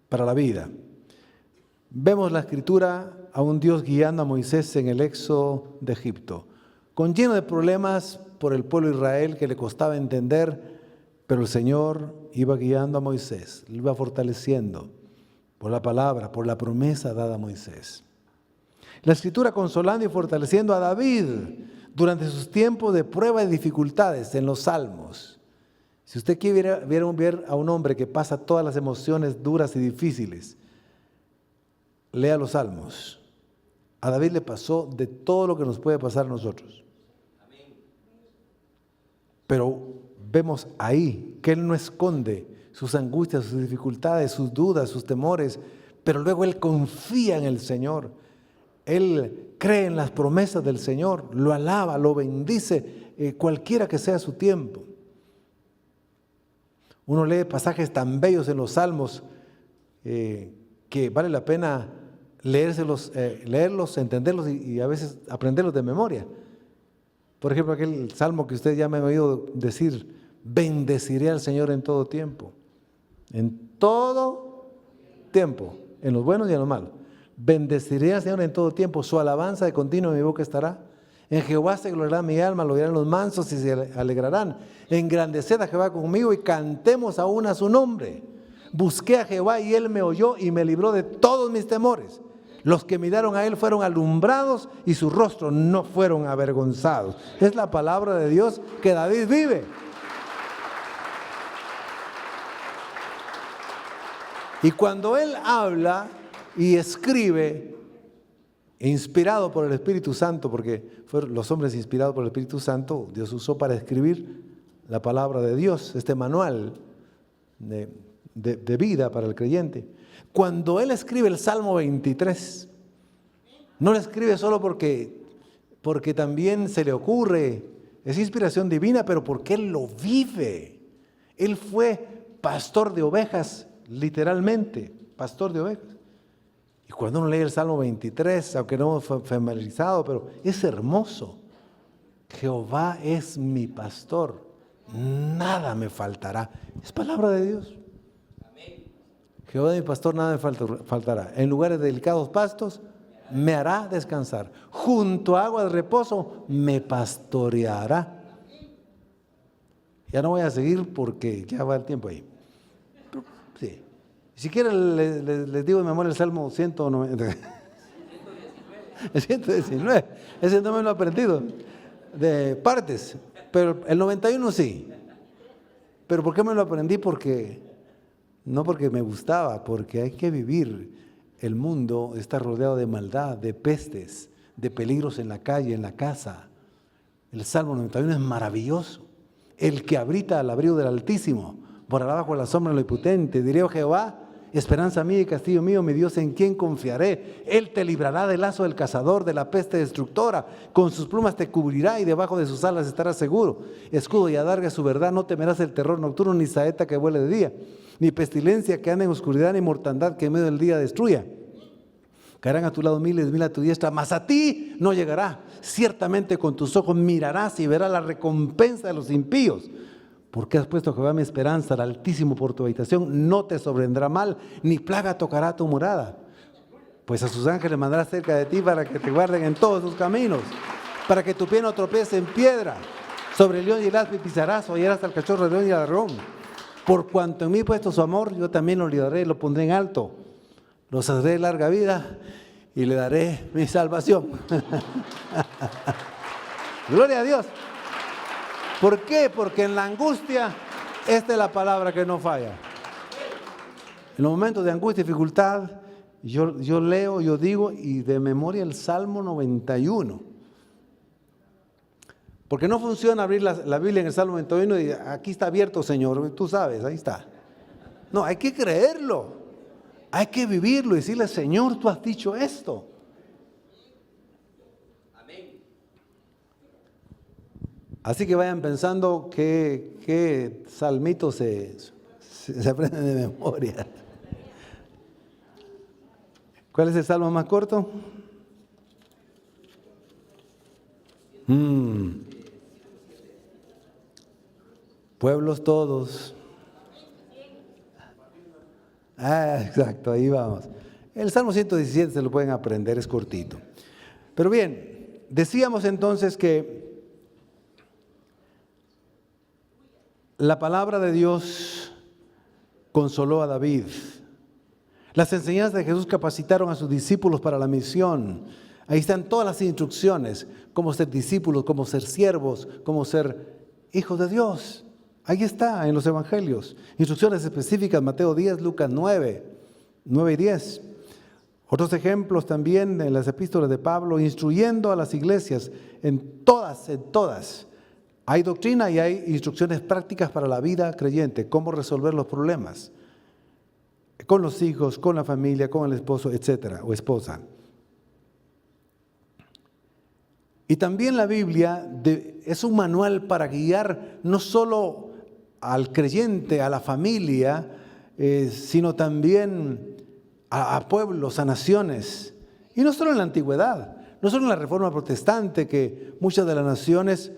Speaker 3: para la vida. Vemos la escritura a un Dios guiando a Moisés en el éxodo de Egipto, con lleno de problemas por el pueblo de Israel que le costaba entender, pero el Señor iba guiando a Moisés, lo iba fortaleciendo por la palabra, por la promesa dada a Moisés. La escritura consolando y fortaleciendo a David durante sus tiempos de prueba y dificultades en los salmos. Si usted quiere ver a un hombre que pasa todas las emociones duras y difíciles, lea los salmos. A David le pasó de todo lo que nos puede pasar a nosotros. Pero vemos ahí que él no esconde sus angustias, sus dificultades, sus dudas, sus temores, pero luego él confía en el Señor. Él cree en las promesas del Señor, lo alaba, lo bendice, cualquiera que sea su tiempo. Uno lee pasajes tan bellos en los salmos que vale la pena leerlos, entenderlos y a veces aprenderlos de memoria. Por ejemplo, aquel salmo que ustedes ya me han oído decir, bendeciré al Señor en todo tiempo. En todo tiempo, en los buenos y en los malos. Bendeciré al Señor en todo tiempo, su alabanza de continuo en mi boca estará. En Jehová se gloriará mi alma, lo oirán los mansos y se alegrarán. Engrandeced a Jehová conmigo y cantemos aún a su nombre. Busqué a Jehová y él me oyó y me libró de todos mis temores. Los que miraron a él fueron alumbrados y su rostro no fueron avergonzados. Es la palabra de Dios que David vive. Y cuando él habla y escribe, inspirado por el Espíritu Santo, porque fueron los hombres inspirados por el Espíritu Santo, Dios usó para escribir la palabra de Dios, este manual de vida para el creyente. Cuando él escribe el Salmo 23, no lo escribe solo porque también se le ocurre, es inspiración divina, pero porque él lo vive. Él fue pastor de ovejas, literalmente, pastor de ovejas. Y cuando uno lee el Salmo 23, aunque no fue familiarizado, pero es hermoso. Jehová es mi pastor, nada me faltará. Es palabra de Dios. Jehová es mi pastor, nada me faltará. En lugares de delicados pastos me hará descansar. Junto a agua de reposo me pastoreará. Ya no voy a seguir porque ya va el tiempo ahí. Pero, sí. Si quieren les digo de memoria el Salmo 119. El 119. Ese no me lo he aprendido de partes, pero el 91 sí. ¿Pero por qué me lo aprendí? No porque me gustaba, porque hay que vivir. El mundo está rodeado de maldad, de pestes, de peligros en la calle, en la casa. El Salmo 91 es maravilloso. El que habita al abrigo del Altísimo morará bajo la sombra de lo Omnipotente. Diré, oh Jehová, esperanza mía y castillo mío, mi Dios, en quien confiaré. Él te librará del lazo del cazador, de la peste destructora. Con sus plumas te cubrirá y debajo de sus alas estarás seguro. Escudo y adarga es su verdad, no temerás el terror nocturno, ni saeta que vuele de día, ni pestilencia que ande en oscuridad, ni mortandad que en medio del día destruya. Caerán a tu lado miles, mil a tu diestra, mas a ti no llegará. Ciertamente con tus ojos mirarás y verás la recompensa de los impíos. Porque has puesto a Jehová mi esperanza, al Altísimo por tu habitación, no te sobrevendrá mal, ni plaga tocará tu morada. Pues a sus ángeles mandará cerca de ti para que te guarden en todos tus caminos, para que tu pie no tropiece en piedra. Sobre el león y el aspe pisarás, hollarás al cachorro de león y al ladrón. Por cuanto en mí puesto su amor, yo también lo libraré, lo pondré en alto. Los haré larga vida y le daré mi salvación. Gloria a Dios. ¿Por qué? Porque en la angustia, esta es la palabra que no falla. En los momentos de angustia y dificultad, yo leo, yo digo, y de memoria el Salmo 91. Porque no funciona abrir la Biblia en el Salmo 91 y aquí está abierto, Señor, tú sabes, ahí está. No, hay que creerlo, hay que vivirlo y decirle, Señor, tú has dicho esto. Amén. Así que vayan pensando qué salmitos se aprenden de memoria. ¿Cuál es el salmo más corto? Pueblos todos. Exacto, ahí vamos. El Salmo 117 se lo pueden aprender, es cortito. Pero bien, decíamos entonces que la palabra de Dios consoló a David. Las enseñanzas de Jesús capacitaron a sus discípulos para la misión. Ahí están todas las instrucciones, cómo ser discípulos, cómo ser siervos, cómo ser hijos de Dios. Ahí está en los evangelios. Instrucciones específicas, Mateo 10, Lucas 9 y 10. Otros ejemplos también en las epístolas de Pablo, instruyendo a las iglesias en todas. Hay doctrina y hay instrucciones prácticas para la vida creyente, cómo resolver los problemas con los hijos, con la familia, con el esposo, etcétera, o esposa. Y también la Biblia es un manual para guiar no solo al creyente, a la familia, sino también a pueblos, a naciones. Y no solo en la antigüedad, no solo en la Reforma Protestante, que muchas de las naciones,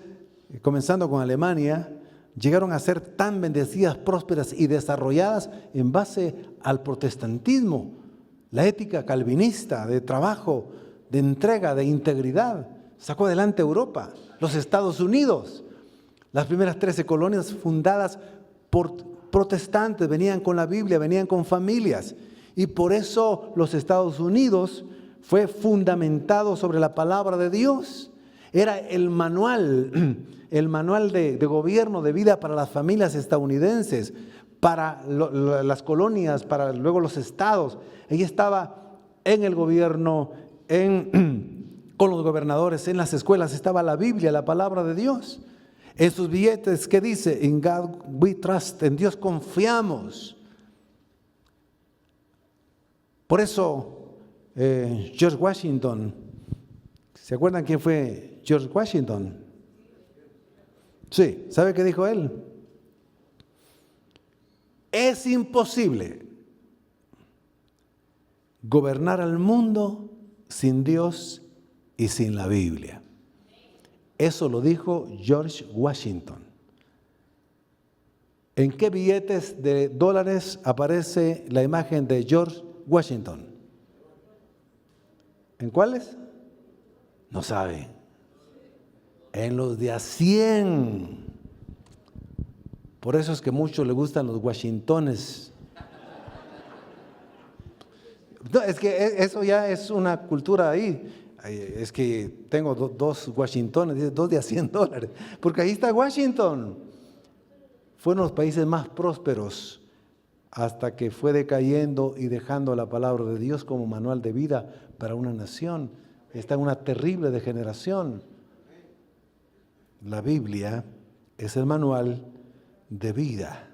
Speaker 3: comenzando con Alemania, llegaron a ser tan bendecidas, prósperas y desarrolladas en base al protestantismo, la ética calvinista de trabajo, de entrega, de integridad. Sacó adelante Europa, los Estados Unidos. Las primeras 13 colonias fundadas por protestantes venían con la Biblia, venían con familias. Y por eso los Estados Unidos fue fundamentado sobre la palabra de Dios. Era el manual de gobierno, de vida para las familias estadounidenses, para las colonias, para luego los estados. Ella estaba en el gobierno, con los gobernadores, en las escuelas, estaba la Biblia, la palabra de Dios. En sus billetes, ¿qué dice? In God we trust, en Dios confiamos. Por eso, George Washington, ¿se acuerdan quién fue George Washington? Sí, ¿sabe qué dijo él? Es imposible gobernar al mundo sin Dios y sin la Biblia. Eso lo dijo George Washington. ¿En qué billetes de dólares aparece la imagen de George Washington? ¿En cuáles? No sabe. En los de a 100. Por eso es que a muchos les gustan los Washingtones. No, es que eso ya es una cultura ahí. Es que tengo dos Washingtones, dice 2 de a $100, porque ahí está Washington. Fue uno de los países más prósperos hasta que fue decayendo y dejando la palabra de Dios como manual de vida para una nación. Está en una terrible degeneración. La Biblia es el manual de vida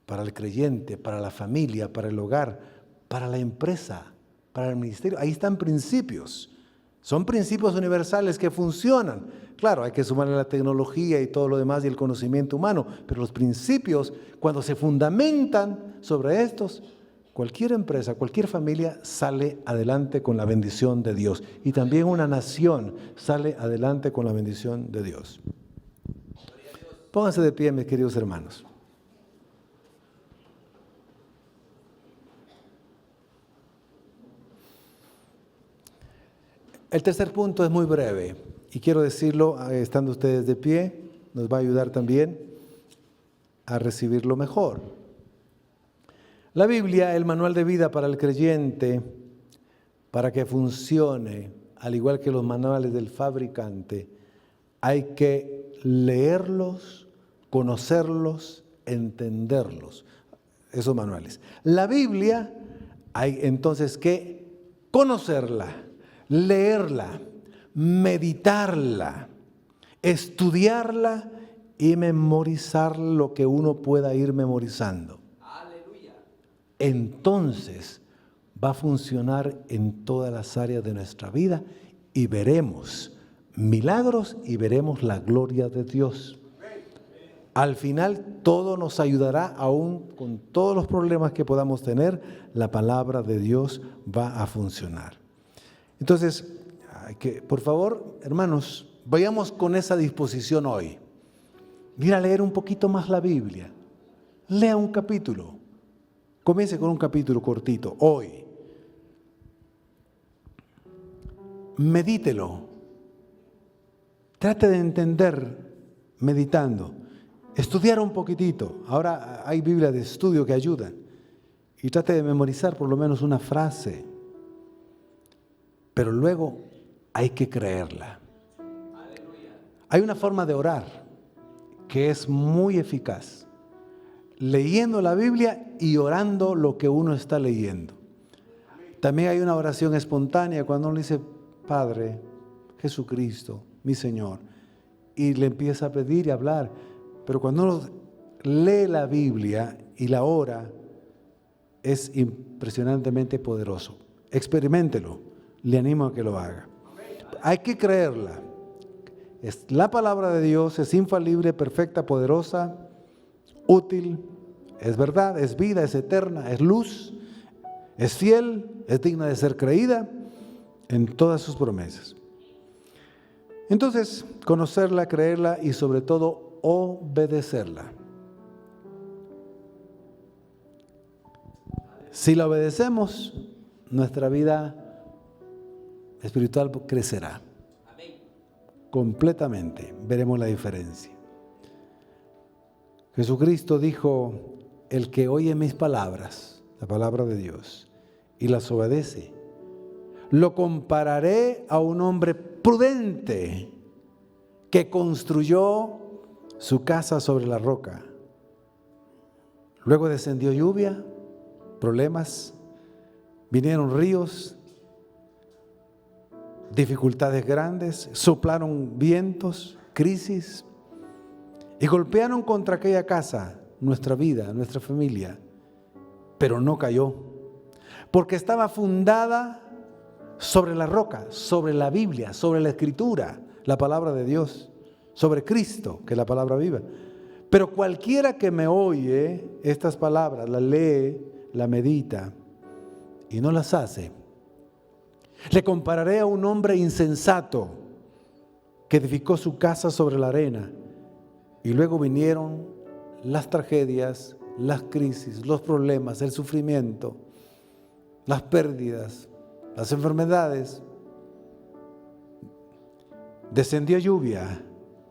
Speaker 3: para el creyente, para la familia, para el hogar, para la empresa, para el ministerio. Ahí están principios. Son principios universales que funcionan. Claro, hay que sumarle la tecnología y todo lo demás y el conocimiento humano, pero los principios, cuando se fundamentan sobre estos, cualquier empresa, cualquier familia sale adelante con la bendición de Dios. Y también una nación sale adelante con la bendición de Dios. Pónganse de pie, mis queridos hermanos. El tercer punto es muy breve y quiero decirlo estando ustedes de pie, nos va a ayudar también a recibirlo mejor. La Biblia, el manual de vida para el creyente, para que funcione, al igual que los manuales del fabricante, hay que leerlos, conocerlos, entenderlos, esos manuales. La Biblia hay entonces que conocerla, leerla, meditarla, estudiarla y memorizar lo que uno pueda ir memorizando. ¡Aleluya! Entonces va a funcionar en todas las áreas de nuestra vida y veremos milagros y veremos la gloria de Dios. Al final todo nos ayudará, aún con todos los problemas que podamos tener, la palabra de Dios va a funcionar. Entonces, por favor, hermanos, vayamos con esa disposición hoy. Ir a leer un poquito más la Biblia. Lea un capítulo. Comience con un capítulo cortito, hoy. Medítelo. Trate de entender meditando. Estudiar un poquitito. Ahora hay Biblia de estudio que ayudan. Y trate de memorizar por lo menos una frase. Pero luego hay que creerla. Hay una forma de orar que es muy eficaz. Leyendo la Biblia y orando lo que uno está leyendo. También hay una oración espontánea cuando uno dice, Padre, Jesucristo, mi Señor, y le empieza a pedir y a hablar. Pero cuando uno lee la Biblia y la ora, es impresionantemente poderoso. Experiméntelo, le animo a que lo haga. Hay que creerla. Es la palabra de Dios, es infalible, perfecta, poderosa, útil, es verdad, es vida, es eterna, es luz, es fiel, es digna de ser creída en todas sus promesas. Entonces, conocerla, creerla y sobre todo obedecerla. Si la obedecemos, nuestra vida espiritual crecerá. Completamente, veremos la diferencia. Jesucristo dijo, el que oye mis palabras, la palabra de Dios, y las obedece, lo compararé a un hombre prudente que construyó su casa sobre la roca. Luego descendió lluvia, problemas, vinieron ríos, dificultades grandes, soplaron vientos, crisis, y golpearon contra aquella casa, nuestra vida, nuestra familia, pero no cayó, porque estaba fundada sobre la roca, sobre la Biblia, sobre la Escritura, la palabra de Dios, sobre Cristo, que es la palabra viva. Pero cualquiera que me oye estas palabras, las lee, las medita y no las hace, le compararé a un hombre insensato que edificó su casa sobre la arena y luego vinieron las tragedias, las crisis, los problemas, el sufrimiento, las pérdidas, las enfermedades. Descendió lluvia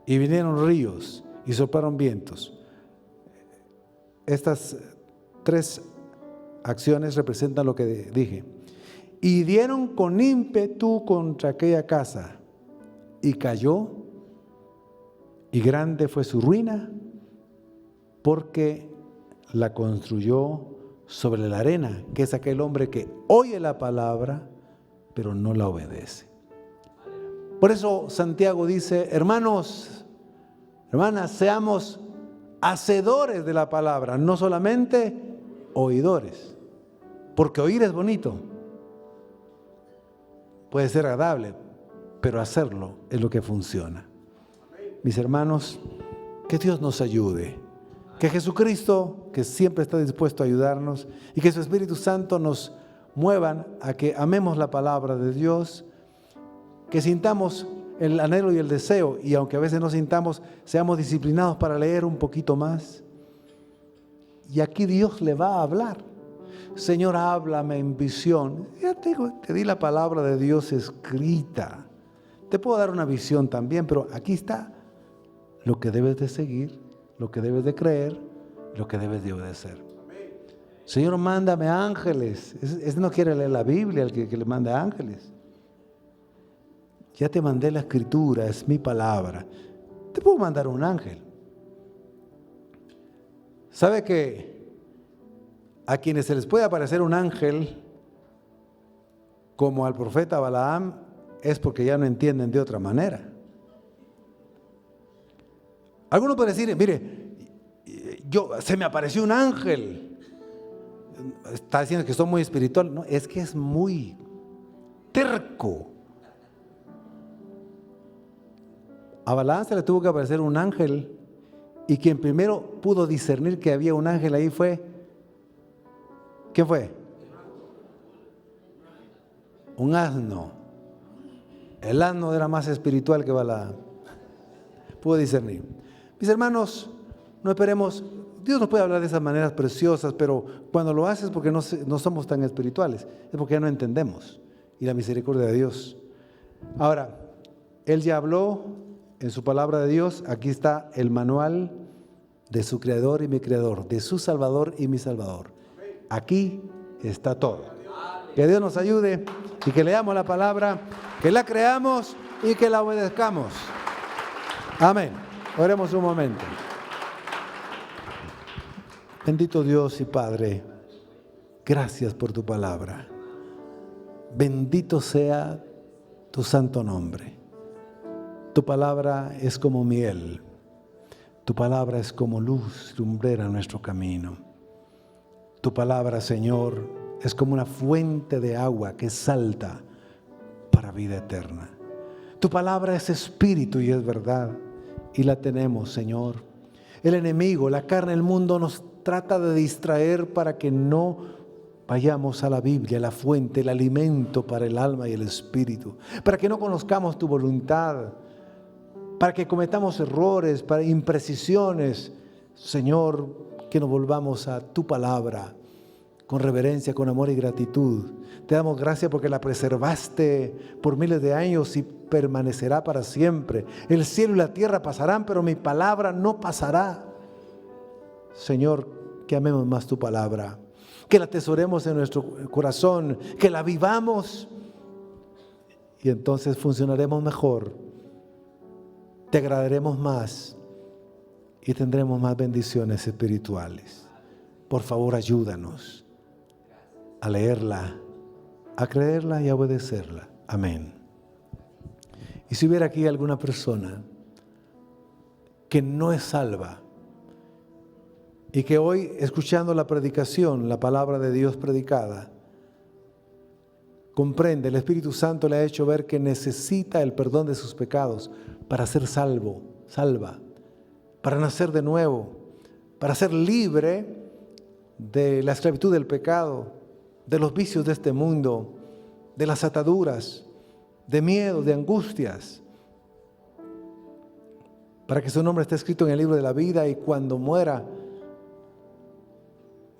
Speaker 3: y vinieron ríos y soplaron vientos. Estas tres acciones representan lo que dije. Y dieron con ímpetu contra aquella casa, y cayó, y grande fue su ruina, porque la construyó sobre la arena, que es aquel hombre que oye la palabra, pero no la obedece. Por eso Santiago dice, hermanos, hermanas, seamos hacedores de la palabra, no solamente oidores, porque oír es bonito. Puede ser agradable, pero hacerlo es lo que funciona. Mis hermanos, que Dios nos ayude. Que Jesucristo, que siempre está dispuesto a ayudarnos, y que su Espíritu Santo nos muevan a que amemos la palabra de Dios, que sintamos el anhelo y el deseo, y aunque a veces no sintamos, seamos disciplinados para leer un poquito más. Y aquí Dios le va a hablar. Señor, háblame en visión. Ya te di la palabra de Dios escrita. Te puedo dar una visión también, pero aquí está lo que debes de seguir, lo que debes de creer, lo que debes de obedecer. Señor, mándame ángeles. Ese no quiere leer la Biblia, el que le manda ángeles. Ya te mandé la escritura, es mi palabra. Te puedo mandar un ángel. ¿Sabe que a quienes se les puede aparecer un ángel, como al profeta Balaam, es porque ya no entienden de otra manera? Algunos pueden decir, mire, se me apareció un ángel. Está diciendo que soy muy espiritual. No, es que es muy terco. A Balaam se le tuvo que aparecer un ángel, y quien primero pudo discernir que había un ángel ahí fue, ¿quién fue? Un asno. El asno era más espiritual que Balaam. Pudo discernir. Mis hermanos, no esperemos. Dios nos puede hablar de esas maneras preciosas, pero cuando lo hace es porque no somos tan espirituales, es porque ya no entendemos. Y la misericordia de Dios. Ahora, Él ya habló en su palabra de Dios. Aquí está el manual de su Creador y mi Creador, de su Salvador y mi Salvador. Aquí está todo. Que Dios nos ayude y que leamos la palabra, que la creamos y que la obedezcamos. Amén. Oremos un momento. Bendito Dios y Padre, gracias por tu palabra. Bendito sea tu santo nombre. Tu palabra es como miel. Tu palabra es como luz lumbrera en nuestro camino. Tu palabra, Señor, es como una fuente de agua que salta para vida eterna. Tu palabra es espíritu y es verdad. Y la tenemos, Señor. El enemigo, la carne, el mundo nos trata de distraer para que no vayamos a la Biblia, la fuente, el alimento para el alma y el espíritu. Para que no conozcamos tu voluntad. Para que cometamos errores, para imprecisiones. Señor, que nos volvamos a tu palabra con reverencia, con amor y gratitud. Te damos gracias porque la preservaste por miles de años y permanecerá para siempre. El cielo y la tierra pasarán, pero mi palabra no pasará. Señor, que amemos más tu palabra, que la atesoremos en nuestro corazón, que la vivamos y entonces funcionaremos mejor. Te agradaremos más y tendremos más bendiciones espirituales. Por favor, ayúdanos a leerla, a creerla y a obedecerla. Amén. Y si hubiera aquí alguna persona que no es salva y que hoy, escuchando la predicación, la palabra de Dios predicada, comprende, el Espíritu Santo le ha hecho ver que necesita el perdón de sus pecados para ser salvo, salva, para nacer de nuevo, para ser libre de la esclavitud del pecado, de los vicios de este mundo, de las ataduras, de miedo, de angustias, para que su nombre esté escrito en el libro de la vida y cuando muera,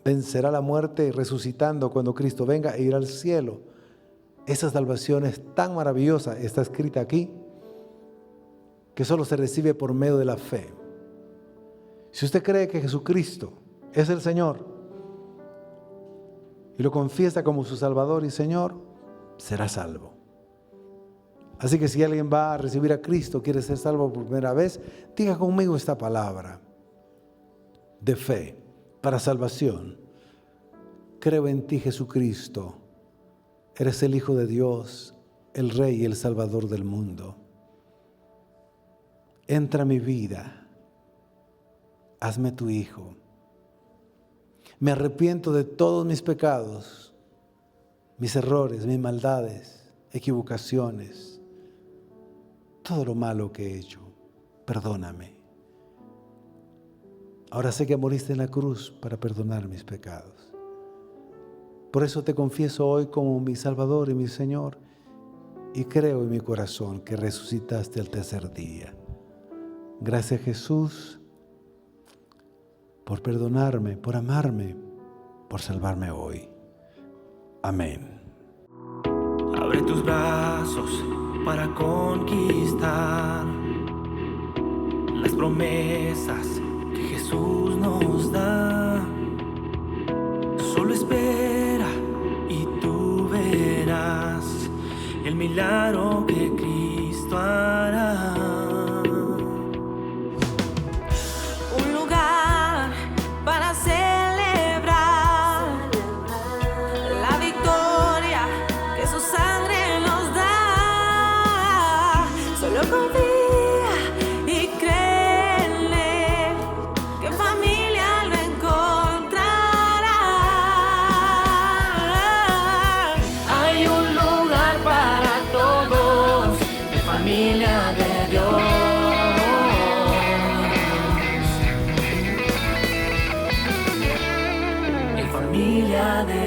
Speaker 3: vencerá la muerte resucitando cuando Cristo venga e irá al cielo. Esa salvación es tan maravillosa, está escrita aquí, que solo se recibe por medio de la fe. Si usted cree que Jesucristo es el Señor y lo confiesa como su Salvador y Señor, será salvo. Así que si alguien va a recibir a Cristo, quiere ser salvo por primera vez, diga conmigo esta palabra de fe para salvación. Creo en ti, Jesucristo. Eres el Hijo de Dios, el Rey y el Salvador del mundo. Entra a mi vida, hazme tu Hijo. Me arrepiento de todos mis pecados, mis errores, mis maldades, equivocaciones, todo lo malo que he hecho. Perdóname. Ahora sé que moriste en la cruz para perdonar mis pecados. Por eso te confieso hoy como mi Salvador y mi Señor y creo en mi corazón que resucitaste al tercer día. Gracias, Jesús, por perdonarme, por amarme, por salvarme hoy. Amén.
Speaker 1: Abre tus brazos para conquistar las promesas que Jesús nos da. Solo espera y tú verás el milagro que Cristo hará.
Speaker 2: Un lugar para celebrar la victoria que su sangre nos da. Solo confía y cree en Él, que familia lo encontrará. Hay un lugar para todos, de familia de Dios.
Speaker 1: En familia de